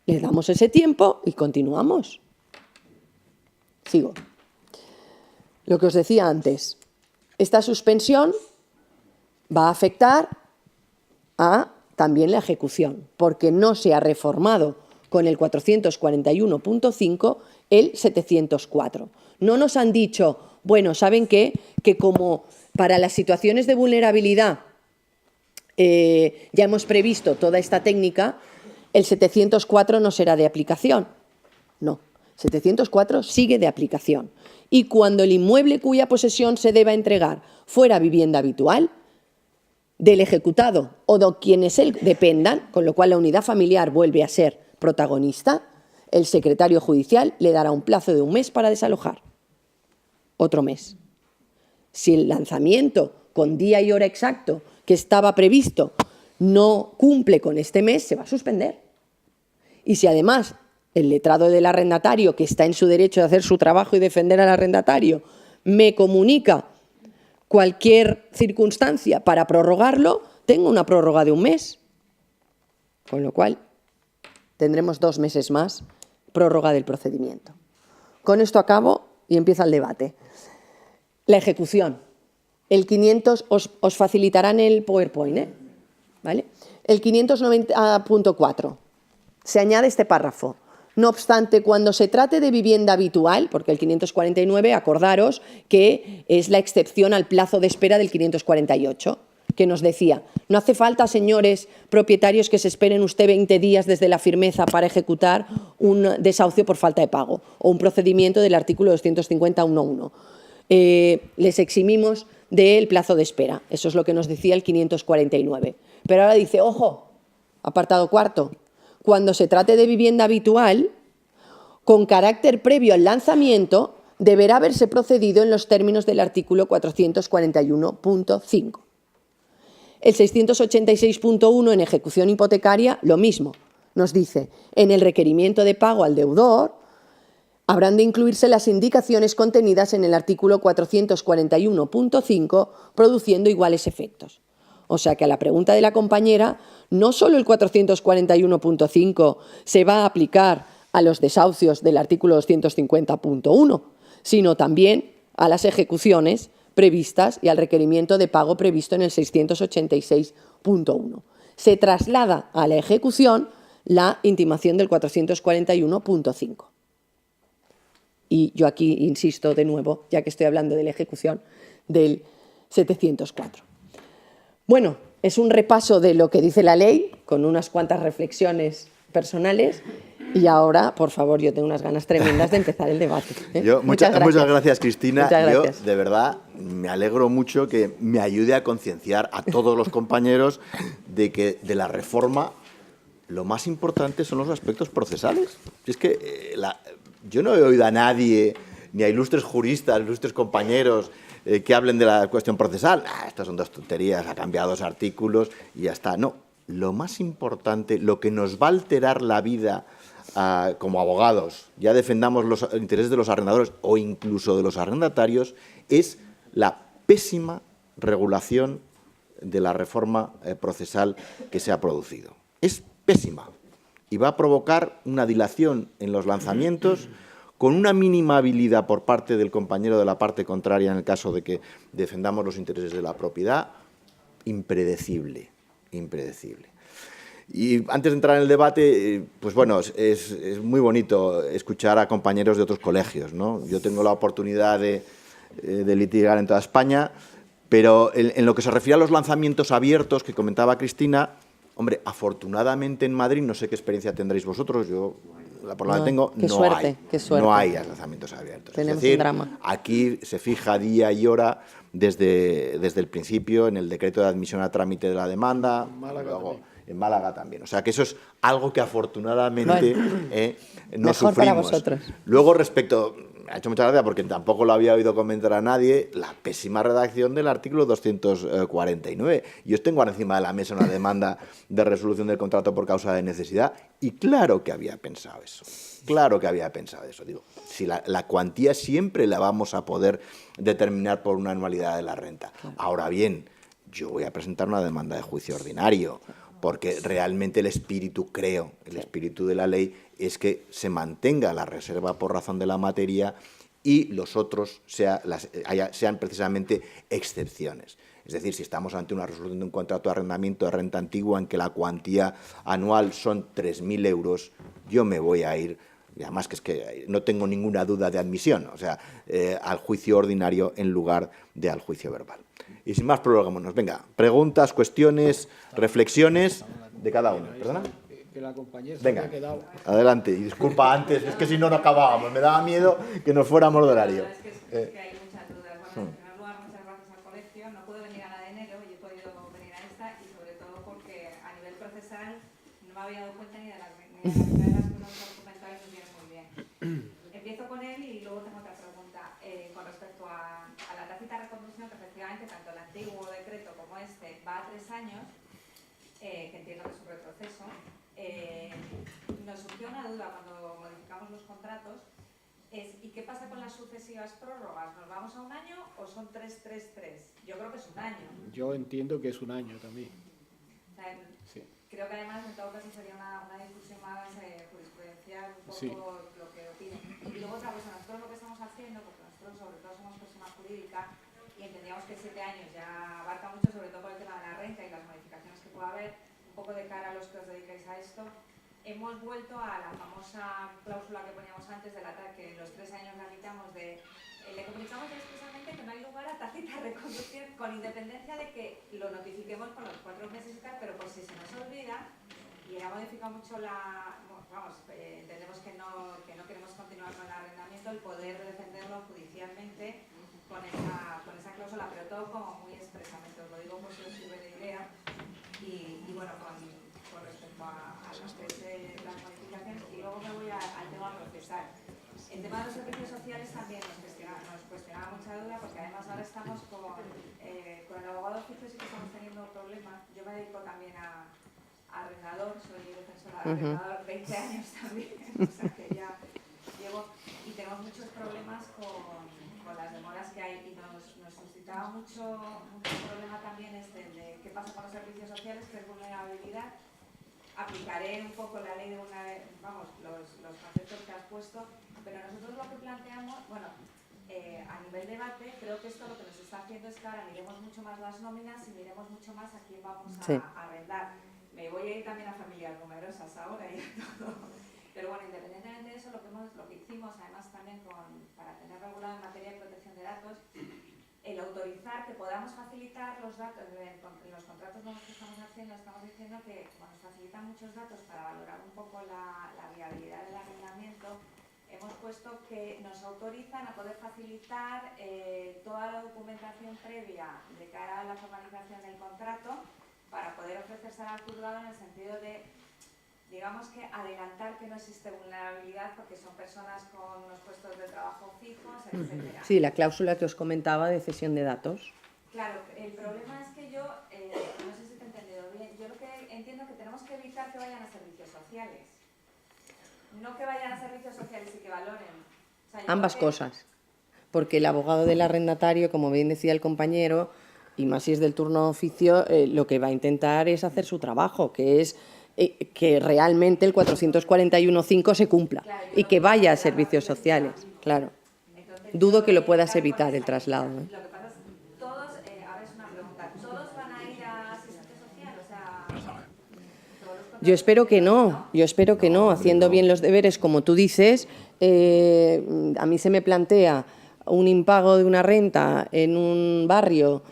le damos ese tiempo y continuamos. Sigo. Lo que os decía antes, esta suspensión va a afectar a también la ejecución, porque no se ha reformado con el 441.5 el 704. No nos han dicho, bueno, ¿saben qué? Que como para las situaciones de vulnerabilidad ya hemos previsto toda esta técnica, el 704 no será de aplicación. No, 704 sigue de aplicación. Y cuando el inmueble cuya posesión se deba entregar fuera vivienda habitual, del ejecutado o de quienes él dependan, con lo cual la unidad familiar vuelve a ser protagonista, el secretario judicial le dará un plazo de 1 mes para desalojar. Otro mes. Si el lanzamiento con día y hora exacto que estaba previsto no cumple con este mes, se va a suspender. Y si además el letrado del arrendatario, que está en su derecho de hacer su trabajo y defender al arrendatario, me comunica cualquier circunstancia para prorrogarlo, tengo una prórroga de 1 mes. Con lo cual, tendremos 2 meses más prórroga del procedimiento. Con esto acabo y empieza el debate. La ejecución. El 500, os facilitarán el PowerPoint, ¿vale? El 590.4. Se añade este párrafo. No obstante, cuando se trate de vivienda habitual, porque el 549, acordaros que es la excepción al plazo de espera del 548, que nos decía, no hace falta, señores propietarios, que se esperen usted 20 días desde la firmeza para ejecutar un desahucio por falta de pago o un procedimiento del artículo 250.1.1. Les eximimos del plazo de espera. Eso es lo que nos decía el 549. Pero ahora dice, ojo, apartado cuarto, cuando se trate de vivienda habitual, con carácter previo al lanzamiento, deberá haberse procedido en los términos del artículo 441.5. El 686.1 en ejecución hipotecaria, lo mismo. Nos dice, en el requerimiento de pago al deudor, habrán de incluirse las indicaciones contenidas en el artículo 441.5, produciendo iguales efectos. O sea que a la pregunta de la compañera, no solo el 441.5 se va a aplicar a los desahucios del artículo 250.1, sino también a las ejecuciones previstas y al requerimiento de pago previsto en el 686.1. Se traslada a la ejecución la intimación del 441.5. Y yo aquí insisto de nuevo, ya que estoy hablando de la ejecución del 704. Bueno, es un repaso de lo que dice la ley, con unas cuantas reflexiones personales. Y ahora, por favor, yo tengo unas ganas tremendas de empezar el debate. Muchas gracias, Cristina. Muchas gracias. Yo, de verdad, me alegro mucho que me ayude a concienciar a todos los compañeros de que de la reforma lo más importante son los aspectos procesales. Es que yo no he oído a nadie, ni a ilustres juristas, ilustres compañeros, que hablen de la cuestión procesal. Estas son 2 tonterías, ha cambiado 2 artículos y ya está. No, lo más importante, lo que nos va a alterar la vida como abogados, ya defendamos los intereses de los arrendadores o incluso de los arrendatarios, es la pésima regulación de la reforma procesal que se ha producido. Es pésima y va a provocar una dilación en los lanzamientos con una mínima habilidad por parte del compañero de la parte contraria en el caso de que defendamos los intereses de la propiedad, impredecible, impredecible. Y antes de entrar en el debate, pues bueno, es muy bonito escuchar a compañeros de otros colegios, ¿no? Yo tengo la oportunidad de litigar en toda España, pero en lo que se refiere a los lanzamientos abiertos que comentaba Cristina, hombre, afortunadamente en Madrid, no sé qué experiencia tendréis vosotros, yo por la que tengo, no hay lanzamientos abiertos. Tenemos es decir, un drama. Aquí se fija día y hora desde el principio en el decreto de admisión a trámite de la demanda, luego en Málaga también. O sea, que eso es algo que afortunadamente no mejor sufrimos. para vosotros. Luego, respecto, me ha hecho mucha gracia porque tampoco lo había oído comentar a nadie, la pésima redacción del artículo 249. Yo os tengo ahora encima de la mesa una demanda de resolución del contrato por causa de necesidad y claro que había pensado eso. Claro que había pensado eso. Digo, si la cuantía siempre la vamos a poder determinar por una anualidad de la renta. Ahora bien, yo voy a presentar una demanda de juicio ordinario, porque realmente el espíritu, creo, el espíritu de la ley es que se mantenga la reserva por razón de la materia y los otros sean precisamente excepciones. Es decir, si estamos ante una resolución de un contrato de arrendamiento de renta antigua en que la cuantía anual son 3.000 euros, yo me voy a ir, y además que es que no tengo ninguna duda de admisión, o sea, al juicio ordinario en lugar de al juicio verbal. Y sin más, prolonguémonos. Venga, preguntas, cuestiones, reflexiones de cada uno. ¿Perdona? Que la compañera Venga, se ha quedado. adelante. Y disculpa antes, es que si no, no acabábamos. Me daba miedo que nos fuéramos de horario. Es que hay muchas dudas. Bueno, en primer lugar, muchas gracias al colegio. No puedo venir a la de enero y he podido venir a esta. me había dado cuenta ni de las cosas documentales que vienen muy bien. Empiezo con él y luego tengo otra pregunta con respecto a la tácita reconducción, que efectivamente tanto el antiguo decreto como este va a 3 años, que entiendo que es un retroceso. Nos surgió una duda cuando modificamos los contratos, ¿y qué pasa con las sucesivas prórrogas? ¿Nos vamos a 1 año o son 3-3-3? Yo creo que es 1 año. Yo entiendo que es 1 año también. O sea, Sí. creo que además en todo caso sería una discusión más jurisprudencial, un poco Sí. lo que opinen. Y luego otra cosa, nosotros lo que estamos haciendo, porque nosotros sobre todo somos persona jurídica y entendíamos que 7 años ya abarca mucho, sobre todo por el tema de la renta y las modificaciones que pueda haber, un poco de cara a los que os dedicáis a esto. Hemos vuelto a la famosa cláusula que poníamos antes del ataque, en los 3 años la quitamos le comunicamos expresamente que no hay lugar a tácita reconducción, con independencia de que lo notifiquemos con los 4 meses y tal, pero por si se nos olvida, y ha modificado mucho entendemos que no queremos continuar con el arrendamiento, el poder defenderlo judicialmente con esa cláusula, pero todo como muy expresamente, os lo digo por si os sirve de idea, y bueno, con respecto a las modificaciones, y luego me voy al tema procesal. El tema de los servicios sociales también nos cuestionaba mucha duda, porque además ahora estamos con el abogado de oficio, sí que estamos teniendo problemas. Yo me dedico también a arrendador, soy defensora de arrendador 20 años también, o sea que ya llevo, y tenemos muchos problemas con las demoras que hay, y nos suscitaba mucho problema también de qué pasa con los servicios sociales, que es vulnerabilidad. Aplicaré un poco la ley de los conceptos que has puesto, pero nosotros lo que planteamos, a nivel debate, creo que esto lo que nos está haciendo es que ahora miremos mucho más las nóminas y miremos mucho más a quién vamos a arrendar. Me voy a ir también a familias numerosas ahora y a todo. Pero bueno, independientemente de eso, lo que hicimos, además también para tener regulado en materia de protección de datos, el autorizar que podamos facilitar los datos en los contratos nuevos que estamos haciendo, estamos diciendo que nos facilitan muchos datos para valorar un poco la viabilidad del arrendamiento. Hemos puesto que nos autorizan a poder facilitar toda la documentación previa de cara a la formalización del contrato para poder ofrecerse al juzgado, en el sentido de, digamos, que adelantar que no existe vulnerabilidad porque son personas con unos puestos de trabajo fijos, etc. Sí, la cláusula que os comentaba de cesión de datos. Claro, el problema es que yo, no sé si te he entendido bien, yo lo que entiendo es que tenemos que evitar que vayan a servicios sociales. No que vayan a servicios sociales y que valoren. O sea, Ambas cosas. Porque el abogado del arrendatario, como bien decía el compañero, y más si es del turno de oficio, lo que va a intentar es hacer su trabajo, que es que realmente el 441.5 se cumpla y que vaya a servicios sociales, claro. Dudo que lo puedas evitar el traslado. Lo que pasa es que todos, ahora es una pregunta, ¿todos van a ir a asistencia social? O sea, Yo espero que no, haciendo bien los deberes, como tú dices. A mí se me plantea un impago de una renta en un barrio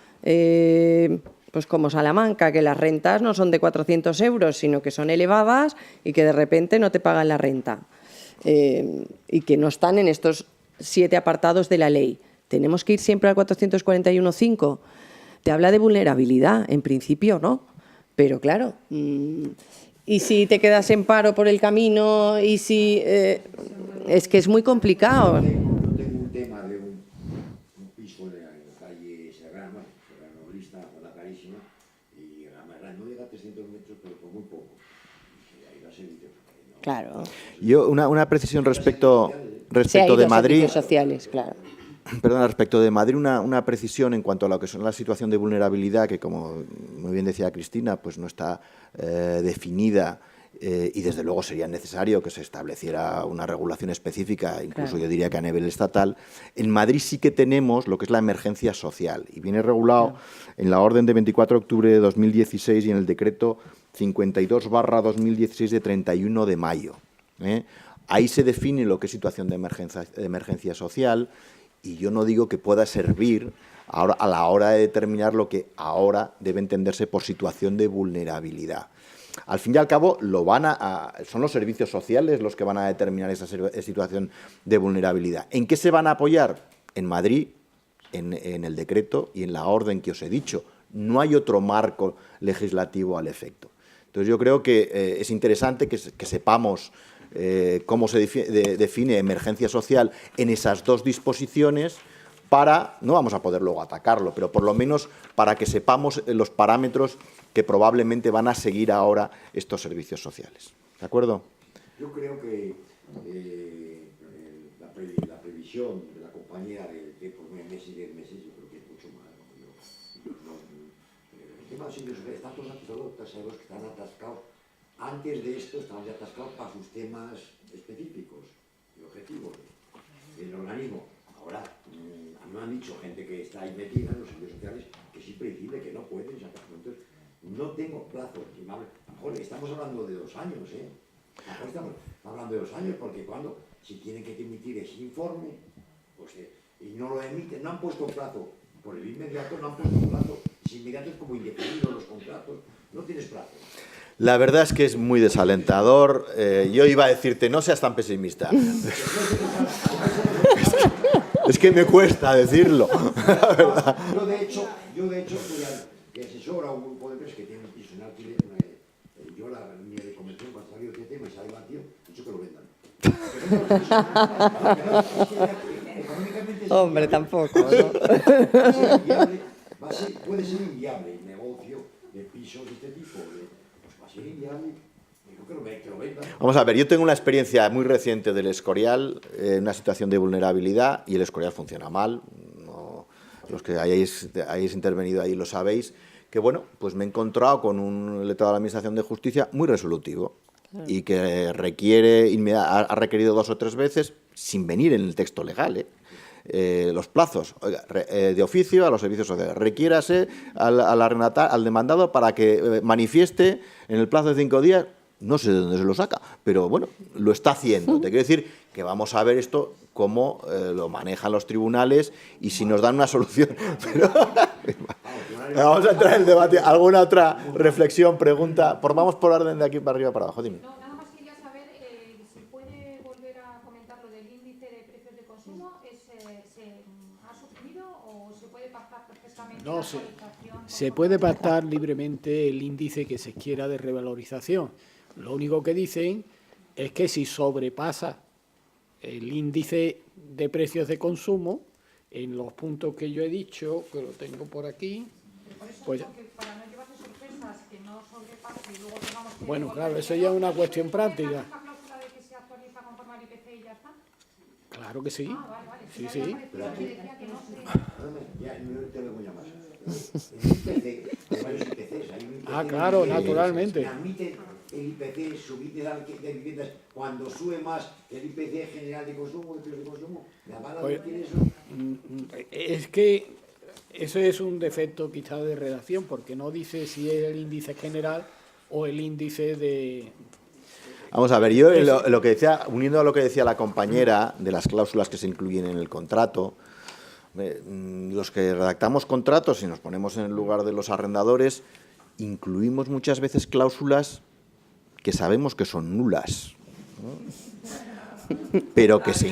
pues como Salamanca, que las rentas no son de 400 euros, sino que son elevadas y que de repente no te pagan la renta. Y que no están en estos 7 apartados de la ley. ¿Tenemos que ir siempre al 441.5? Te habla de vulnerabilidad, en principio, ¿no? Pero claro, y si te quedas en paro por el camino, y si... es que es muy complicado. Yo tengo un tema de un piso en la calle Serrano Lista, zona carísima, y no llega a 300 metros, pero por muy poco. Y ahí va a ser no. Claro. Yo, una precisión respecto Se ha ido de a Madrid. servicios sociales, claro. Perdona, respecto de Madrid, una precisión en cuanto a lo que son la situación de vulnerabilidad, que como muy bien decía Cristina, pues no está definida, y desde luego sería necesario que se estableciera una regulación específica, incluso Claro. yo diría que a nivel estatal. En Madrid sí que tenemos lo que es la emergencia social, y viene regulado en la orden de 24 de octubre de 2016 y en el decreto 52/2016 de 31 de mayo. Ahí se define lo que es situación de emergencia social, y yo no digo que pueda servir ahora, a la hora de determinar lo que ahora debe entenderse por situación de vulnerabilidad. Al fin y al cabo, son los servicios sociales los que van a determinar esa situación de vulnerabilidad. ¿En qué se van a apoyar? En Madrid, en el decreto y en la orden que os he dicho. No hay otro marco legislativo al efecto. Entonces yo creo que es interesante que sepamos cómo se define emergencia social en esas dos disposiciones para, no vamos a poder luego atacarlo, pero por lo menos para que sepamos los parámetros que probablemente van a seguir ahora estos servicios sociales. ¿De acuerdo? Yo creo que la previsión de la compañía de por 9 meses y 10 meses, yo creo que es mucho más. El tema de los servicios sociales, están todos que están atascados. Antes de esto estaban ya atascados para sus temas específicos y objetivos del organismo. Ahora, a mí me han dicho gente que está ahí metida en los servicios sociales que es impredecible, que no pueden sacar. Entonces, no tengo plazo. A lo mejor estamos hablando de 2 años, ¿eh? A lo mejor estamos hablando de 2 años, porque si tienen que emitir ese informe, pues, y no lo emiten, no han puesto plazo. Por el inmediato no han puesto plazo. Si inmediato es como indefinido los contratos, no tienes plazo. La verdad es que es muy desalentador. Yo iba a decirte, no seas tan pesimista. Es que me cuesta decirlo, la verdad. Yo de hecho, que asesoro a un grupo de empresas que tienen piso en alquiler, yo la línea de convención cuando salió este tema y sale vacío, he dicho que lo vendan. Hombre, tampoco, ¿no? Puede ser inviable el negocio de pisos de este tipo, pues va a ser inviable. Que lo vendan. Vamos a ver, yo tengo una experiencia muy reciente del Escorial, una situación de vulnerabilidad, y el Escorial funciona mal. No, los que hayáis intervenido ahí lo sabéis, que bueno, pues me he encontrado con un letrado de la Administración de Justicia muy resolutivo y que ha requerido 2 o 3 veces, sin venir en el texto legal, los plazos. Oiga, de oficio a los servicios sociales. Requiérase al demandado para que manifieste en el plazo de 5 días. No sé de dónde se lo saca, pero bueno, lo está haciendo. Te quiero decir que vamos a ver esto, cómo lo manejan los tribunales y si nos dan una solución. Pero, vamos a entrar en el debate. ¿Alguna otra reflexión, pregunta? Vamos por orden de aquí para arriba para abajo. Dime. No, nada más quería saber si puede volver a comentar lo del índice de precios de consumo. ¿Se ha suprimido o se puede pactar perfectamente? No, se puede pactar libremente el índice que se quiera de revalorización. Lo único que dicen es que si sobrepasa el índice de precios de consumo, en los puntos que yo he dicho, que lo tengo por aquí, pues... Para no llevarse sorpresas, que no sobrepase y luego tengamos que... Bueno, claro, eso ya es una cuestión práctica. ¿Es la cláusula de que se actualiza conforme al IPC y ya está? Claro que sí. Ah, vale. Sí. Ya no te lo voy a más. Claro, naturalmente. Admite el IPC subir de viviendas cuando sube más el IPC general de consumo, de precios de consumo. ¿La bala no tiene eso? Es que eso es un defecto quizá de redacción, porque no dice si es el índice general o el índice de... Vamos a ver, yo lo que decía, uniendo a lo que decía la compañera de las cláusulas que se incluyen en el contrato, los que redactamos contratos y nos ponemos en el lugar de los arrendadores, incluimos muchas veces cláusulas que sabemos que son nulas, ¿no? Pero que se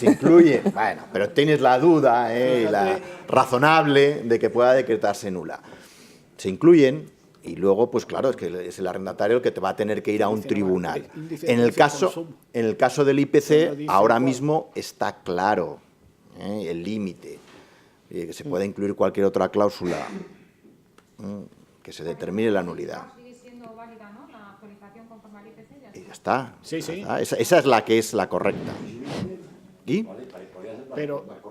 incluyen. Bueno, pero tienes la duda, la razonable de que pueda decretarse nula. Se incluyen y luego, pues claro, es que es el arrendatario el que te va a tener que ir a un tribunal. En el caso del IPC, ahora mismo está claro el límite, que se puede incluir cualquier otra cláusula que se determine la nulidad. Sigue siendo válida, ¿no? La actualización conforme al IPC. Y ya está. Sí. Esa es la que es la correcta. ¿Y? Pero donde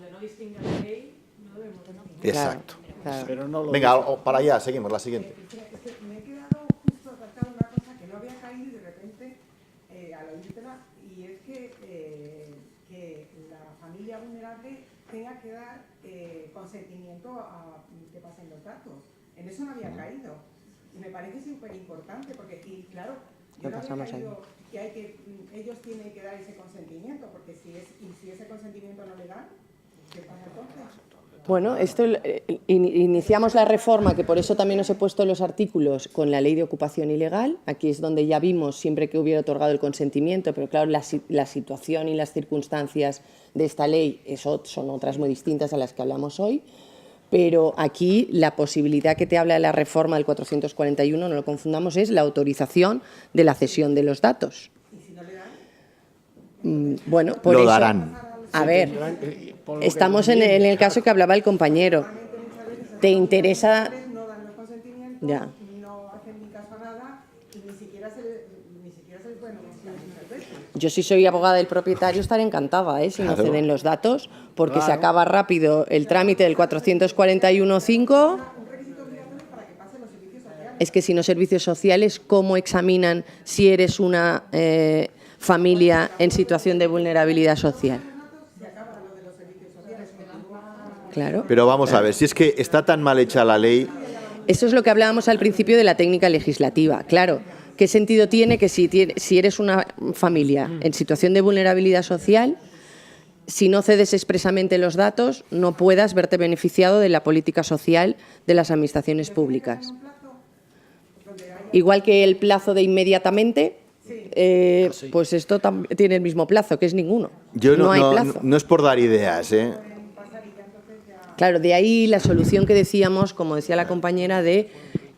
no distinga la ley, no debemos. Exacto. Claro. Pero no lo Venga, dice. para allá, seguimos, la siguiente. Me he quedado justo apartado una cosa que no había caído y de repente al oírla, y es que la familia vulnerable tenga que dar consentimiento a que pasen los datos. En eso no había caído. Y me parece súper importante porque, y claro, yo no había caído que ellos tienen que dar ese consentimiento, porque si ese consentimiento no le dan, ¿qué pasa entonces? Bueno, iniciamos la reforma, que por eso también os he puesto los artículos, con la ley de ocupación ilegal. Aquí es donde ya vimos siempre que hubiera otorgado el consentimiento, pero claro, la situación y las circunstancias de esta ley son otras muy distintas a las que hablamos hoy. Pero aquí la posibilidad que te habla de la reforma del 441, no lo confundamos, es la autorización de la cesión de los datos. Bueno, por Lo eso, darán. a ver, estamos en el caso que hablaba el compañero. ¿Te interesa? No dan los consentimientos, Ya. no hacen ni caso a nada y ni siquiera se pueden muchas veces. Yo si soy abogada del propietario estaré encantada, si no Claro. ceden los datos, porque se acaba rápido el trámite del 441.5. Un requisito obligatorio para que pasen los servicios sociales. Es que si no servicios sociales, ¿cómo examinan si eres una familia en situación de vulnerabilidad social? Claro. Pero vamos a ver, si es que está tan mal hecha la ley, Eso es lo que hablábamos al principio de la técnica legislativa. Claro, ¿qué sentido tiene que si eres una familia en situación de vulnerabilidad social, si no cedes expresamente los datos, no puedas verte beneficiado de la política social de las administraciones públicas? Igual que el plazo de inmediatamente, pues esto tiene el mismo plazo, que es ninguno. yo no hay plazo. no es por dar ideas, ¿eh? Claro, de ahí la solución que decíamos, como decía la compañera, de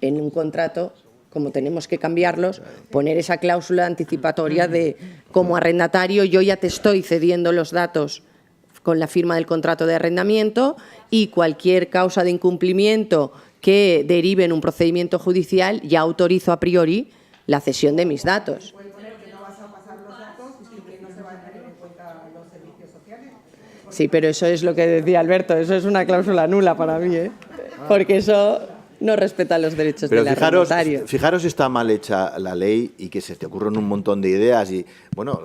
en un contrato, como tenemos que cambiarlos, poner esa cláusula anticipatoria de como arrendatario yo ya te estoy cediendo los datos con la firma del contrato de arrendamiento y cualquier causa de incumplimiento que derive en un procedimiento judicial ya autorizo a priori la cesión de mis datos. Puede poner que no vas a pasar los datos y que no se van a tener en cuenta los servicios sociales. Sí, pero eso es lo que decía Alberto, eso es una cláusula nula para mí, porque eso no respeta los derechos Pero del arrendatario. fijaros si está mal hecha la ley y que se te ocurren un montón de ideas y, bueno,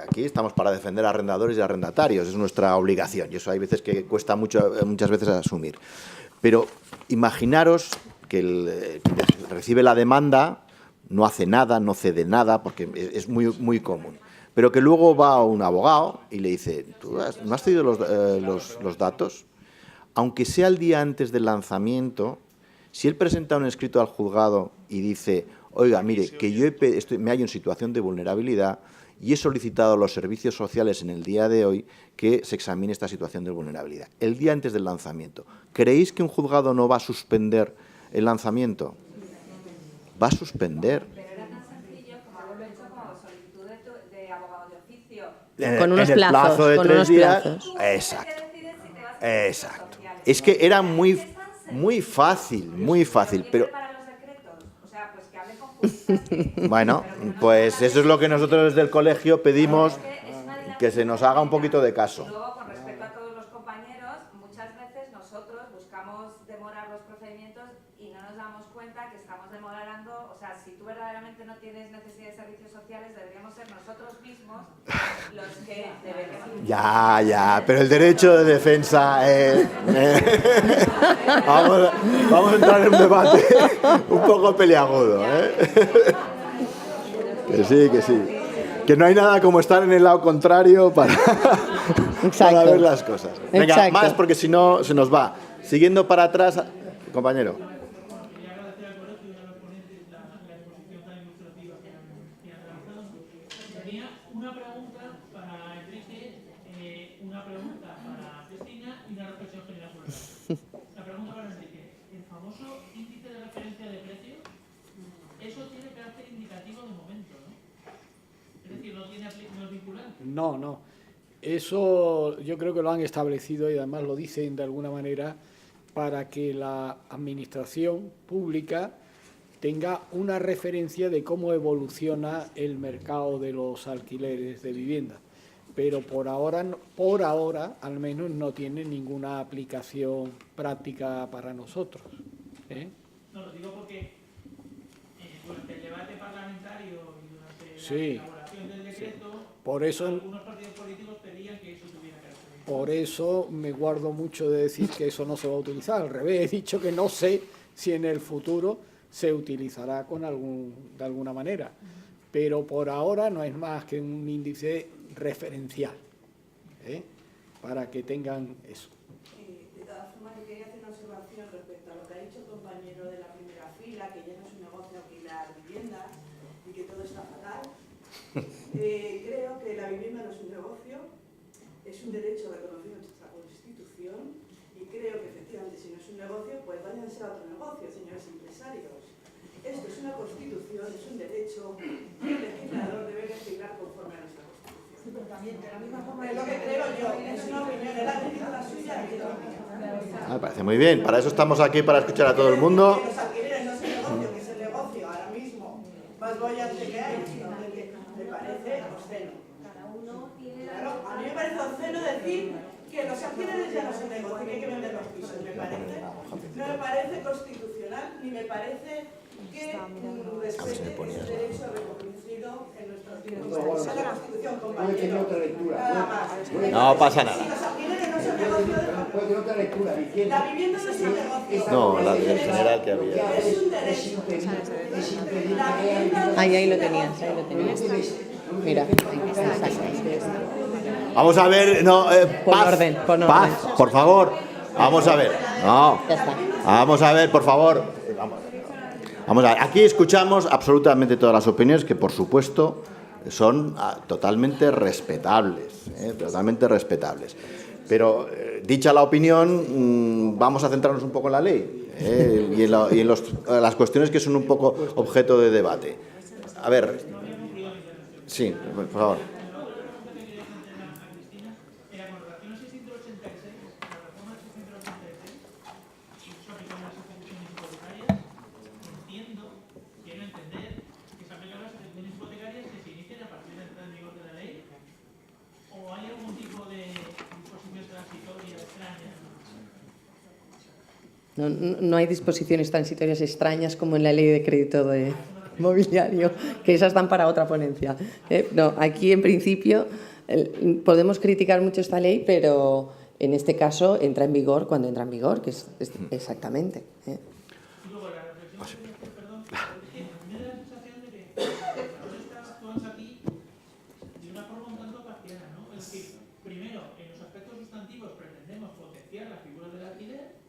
aquí estamos para defender a arrendadores y arrendatarios, es nuestra obligación y eso hay veces que cuesta muchas veces asumir. Pero imaginaros que el que recibe la demanda no hace nada, no cede nada, porque es muy común. Pero que luego va a un abogado y le dice, ¿tú no has cedido los datos? Aunque sea el día antes del lanzamiento, si él presenta un escrito al juzgado y dice, oiga, mire, que yo me hallo en situación de vulnerabilidad y he solicitado a los servicios sociales en el día de hoy que se examine esta situación de vulnerabilidad, el día antes del lanzamiento, ¿creéis que un juzgado no va a suspender el lanzamiento? Va a suspender. Pero era tan sencillo como haberlo hecho como solicitud de abogado de oficio. Con unos En el plazos, plazo de con 3 unos días. plazos. Exacto. Que decides si te vas a Exacto. Es que era muy fácil, pero para los decretos, o sea, pues que hablen con juristas. bueno, pues eso es lo que nosotros desde el colegio pedimos, que se nos haga un poquito de caso. Luego, con respecto a todos los compañeros, muchas veces nosotros buscamos demorar los procedimientos y no nos damos cuenta que estamos demorando. O sea, si tú verdaderamente no tienes necesidad de servicios sociales, deberíamos ser nosotros mismos los que deberíamos. Ya, pero el derecho de defensa... vamos a entrar en un debate un poco peliagudo, Que sí. Que no hay nada como estar en el lado contrario para ver las cosas. Venga, Exacto. más porque si no se nos va. Siguiendo para atrás, compañero. Tenía una pregunta para Enrique, una pregunta para Cristina y una reflexión general por la pregunta para Enrique. El famoso índice de referencia de precios, eso tiene carácter indicativo de momento, ¿no? Es decir, no es vinculante. No. Eso yo creo que lo han establecido y además lo dicen de alguna manera para que la administración pública tenga una referencia de cómo evoluciona el mercado de los alquileres de vivienda. Pero por ahora, al menos, no tiene ninguna aplicación práctica para nosotros. No, lo digo porque durante el debate parlamentario y durante Sí. la elaboración del decreto, Por eso, algunos partidos políticos pedían que eso tuviera carácter. por eso me guardo mucho de decir que eso no se va a utilizar. Al revés, he dicho que no sé si en el futuro se utilizará de alguna manera. Pero por ahora no es más que un índice referencial, para que tengan eso. De todas formas, yo quería hacer una observación respecto a lo que ha dicho el compañero de la primera fila, que ya no es un negocio alquilar viviendas y que todo está fatal. Creo que la vivienda no es un negocio, es un derecho reconocido en nuestra Constitución y creo que efectivamente si no es un sea otro negocio, señores empresarios. Esto es una constitución, es un derecho, y el legislador debe legislar conforme a nuestra constitución. Sí, pero también de la misma forma Es lo que creo yo, es una opinión, él ha tenido la suya y yo la mía. Me parece muy bien. Para eso estamos aquí, para escuchar a todo el mundo. Que los alquileres no es el negocio, que es el negocio ahora mismo más bollante que hay, sino que me parece obsceno. Claro, a mí me parece obsceno decir que los alquileres ya no son negocio, que hay que vender los pisos. No me parece constitucional, ni me parece que respete el derecho reconocido en nuestro tiempo. Es la Constitución, compañero. Nada más. No pasa nada. Si los alquileres no son negocio, Puede otra lectura diciendo. la vivienda no es un negocio. No, la del general que había. Es un derecho. La vivienda Ahí lo tenías, ahí lo tenías. Mira, Vamos a ver, no, Pon paz, orden, pon paz, orden. por favor. Vamos a ver. No. ya está. Vamos a ver, por favor. Vamos a ver. Aquí escuchamos absolutamente todas las opiniones que, por supuesto, son totalmente respetables. Totalmente respetables. Pero, dicha la opinión, vamos a centrarnos un poco en la ley y en las cuestiones que son un poco objeto de debate. A ver. Sí, por favor. No hay disposiciones transitorias extrañas como en la ley de crédito mobiliario, que esas dan para otra ponencia. No, aquí en principio podemos criticar mucho esta ley, pero en este caso entra en vigor cuando entra en vigor, que es exactamente.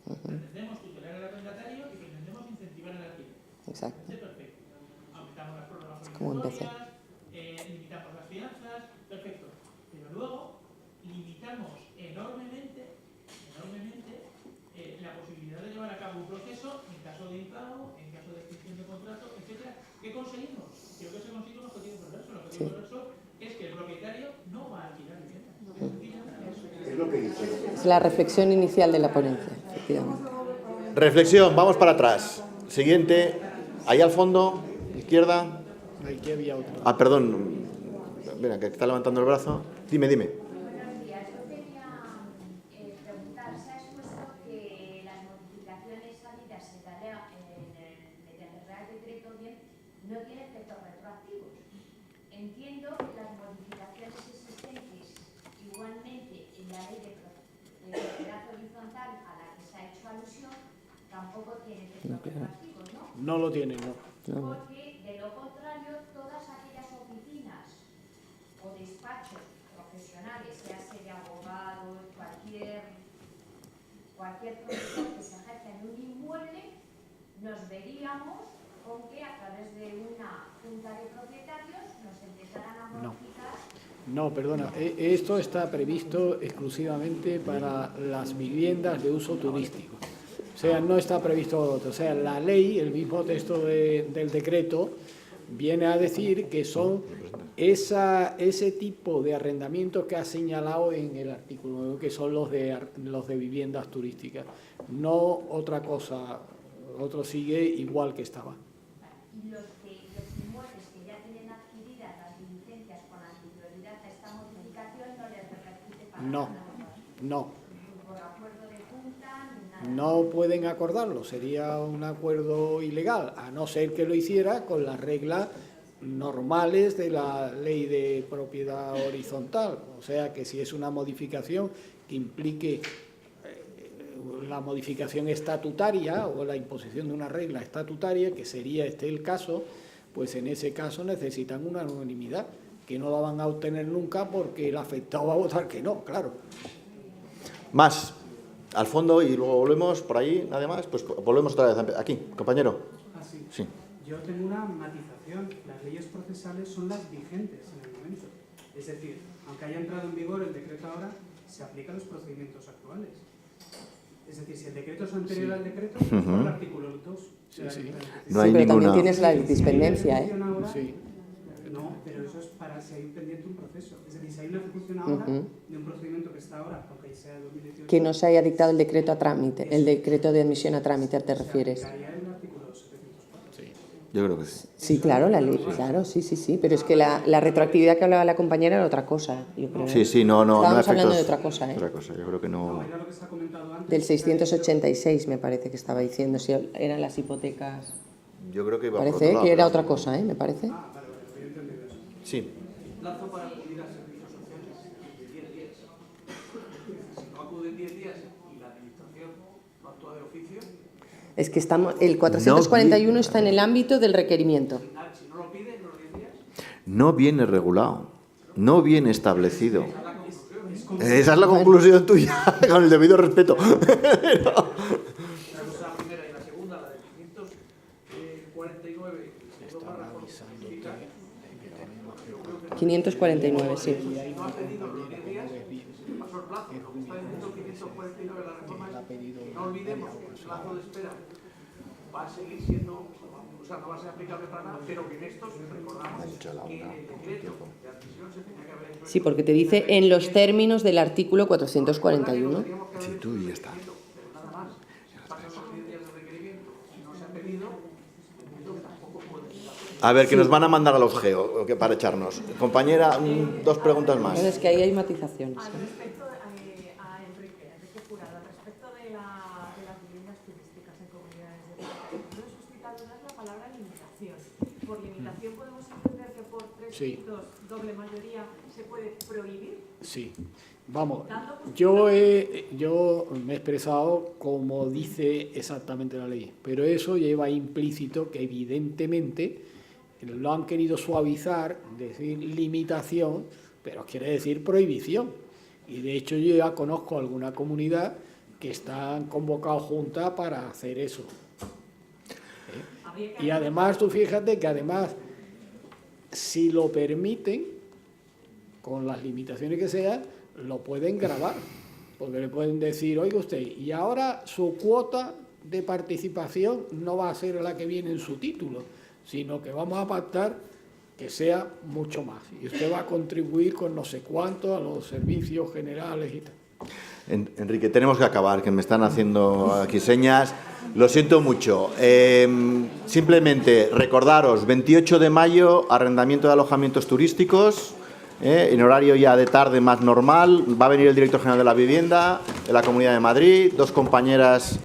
Pretendemos tutelar al arrendatario y pretendemos incentivar el alquiler. Exacto. Perfecto. Aumentamos las prórrogas obligatorias, limitamos las fianzas, perfecto. Pero luego limitamos enormemente la posibilidad de llevar a cabo un proceso en caso de impago, en caso de extinción de contrato, etcétera. ¿Qué conseguimos? Creo que se consigue un objetivo perverso. El objetivo perverso es que el propietario no va a alquilar vivienda. Es lo que dice. Es la reflexión inicial de la ponencia, efectivamente. Reflexión, vamos para atrás. Siguiente, ahí al fondo, izquierda. Aquí había otro. Ah, perdón. Mira, que está levantando el brazo. Dime. Buenos días. Yo quería preguntar, se ha expuesto que las modificaciones habidas mediante el Real Decreto 10 no tienen efectos retroactivos. Entiendo que las modificaciones existentes igualmente en la ley de propiedad horizontal a la que se ha hecho alusión tampoco tienen efectos retroactivos, ¿no? No lo tienen, no. Porque, de lo contrario, todas aquellas oficinas o despachos profesionales, ya sea de abogados, cualquier profesión que se ejerza en un inmueble, nos veríamos con que a través de una junta de propietarios nos empezaran a modificar. No, perdona. Esto está previsto exclusivamente para las viviendas de uso turístico. O sea, no está previsto otro. O sea, la ley, el mismo texto del decreto, viene a decir que son ese tipo de arrendamientos que ha señalado en el artículo 9, que son los de viviendas turísticas. No otra cosa, otro sigue igual que estaba. Y los inmuebles que ya tienen adquiridas las licencias con anterioridad a esta modificación no les repercute para nada. No. Por acuerdo de junta ni nada. No pueden acordarlo, sería un acuerdo ilegal, a no ser que lo hiciera con las reglas normales de la ley de propiedad horizontal. O sea, que si es una modificación que implique la modificación estatutaria o la imposición de una regla estatutaria, que sería el caso, pues en ese caso necesitan una unanimidad, que no la van a obtener nunca porque el afectado va a votar que no, claro. Más, al fondo, y luego volvemos por ahí, nada más, pues volvemos otra vez. Aquí, compañero. Sí. Yo tengo una matización. Las leyes procesales son las vigentes en el momento. Es decir, aunque haya entrado en vigor el decreto ahora, se aplican los procedimientos actuales. Es decir, si el decreto es anterior al decreto, por el artículo 2. Sí, sí. No hay pero ninguna... también tienes la dispendencia, ¿eh? Sí. No, pero eso es para si hay pendiente un proceso. Es decir, si hay una ejecución ahora de un procedimiento que está ahora, aunque sea 2018... Que no se haya dictado el decreto a trámite, el decreto de admisión a trámite, ¿te refieres? el artículo 704. Yo creo que sí. Sí, claro, la ley, claro, sí, pero es que la retroactividad que hablaba la compañera era otra cosa, yo creo. Sí, no Estábamos hablando efectos- de otra cosa, ¿eh? Otra cosa, yo creo que no... Era lo que se ha comentado antes. Del 686 me parece que estaba diciendo, si eran las hipotecas. Yo creo que iba por Parece otro lado, que era pero- otra cosa, ¿eh? Me parece. Sí. Plazo para acudir a servicios sociales de 10 días. Si no acuden 10 días y la administración no actúa de oficio, Es que estamos, el 441 está en el ámbito del requerimiento. si no lo pide en los 10 días, No viene regulado, no viene establecido. Esa es la conclusión tuya, con el debido respeto. la cosa primera y la segunda, la de 549, dos barras por justificar, 549, sí. si no ha pedido los 10 días, se pasó el plazo. Lo que está diciendo 549 de la reforma es que no olvidemos que el plazo de espera va a seguir siendo, o sea, no va a ser aplicable para nada, pero que en estos recordamos que el decreto de admisión se tenía que haber hecho. Sí, porque te dice en los términos del artículo 441. Sí, tú y ya está. Pero nada más, pasan los 10 días de requerimiento y no se ha pedido, entiendo que tampoco puede ser. A ver, que nos van a mandar a los geo para echarnos. Compañera, dos preguntas más. Es que ahí hay matizaciones. Al respecto, a Enrique Jurado, al respecto de las viviendas turísticas en comunidades de propietarios, no he suscitado dudas la palabra limitación. Por limitación podemos entender que por 3 quintos doble mayoría se puede prohibir. Sí. Vamos, yo me he expresado como dice exactamente la ley, pero eso lleva implícito que evidentemente lo han querido suavizar, decir limitación, pero quiere decir prohibición. Y de hecho yo ya conozco alguna comunidad que están convocados juntas para hacer eso. Y además, tú fíjate que además, si lo permiten, con las limitaciones que sean, lo pueden grabar, porque le pueden decir, oiga usted, y ahora su cuota de participación no va a ser la que viene en su título, sino que vamos a pactar que sea mucho más. Y usted va a contribuir con no sé cuánto a los servicios generales y tal. Enrique, tenemos que acabar, que me están haciendo aquí señas. Lo siento mucho. Simplemente recordaros, 28 de mayo, arrendamiento de alojamientos turísticos. En horario ya de tarde más normal, va a venir el director general de la vivienda de la Comunidad de Madrid, dos compañeras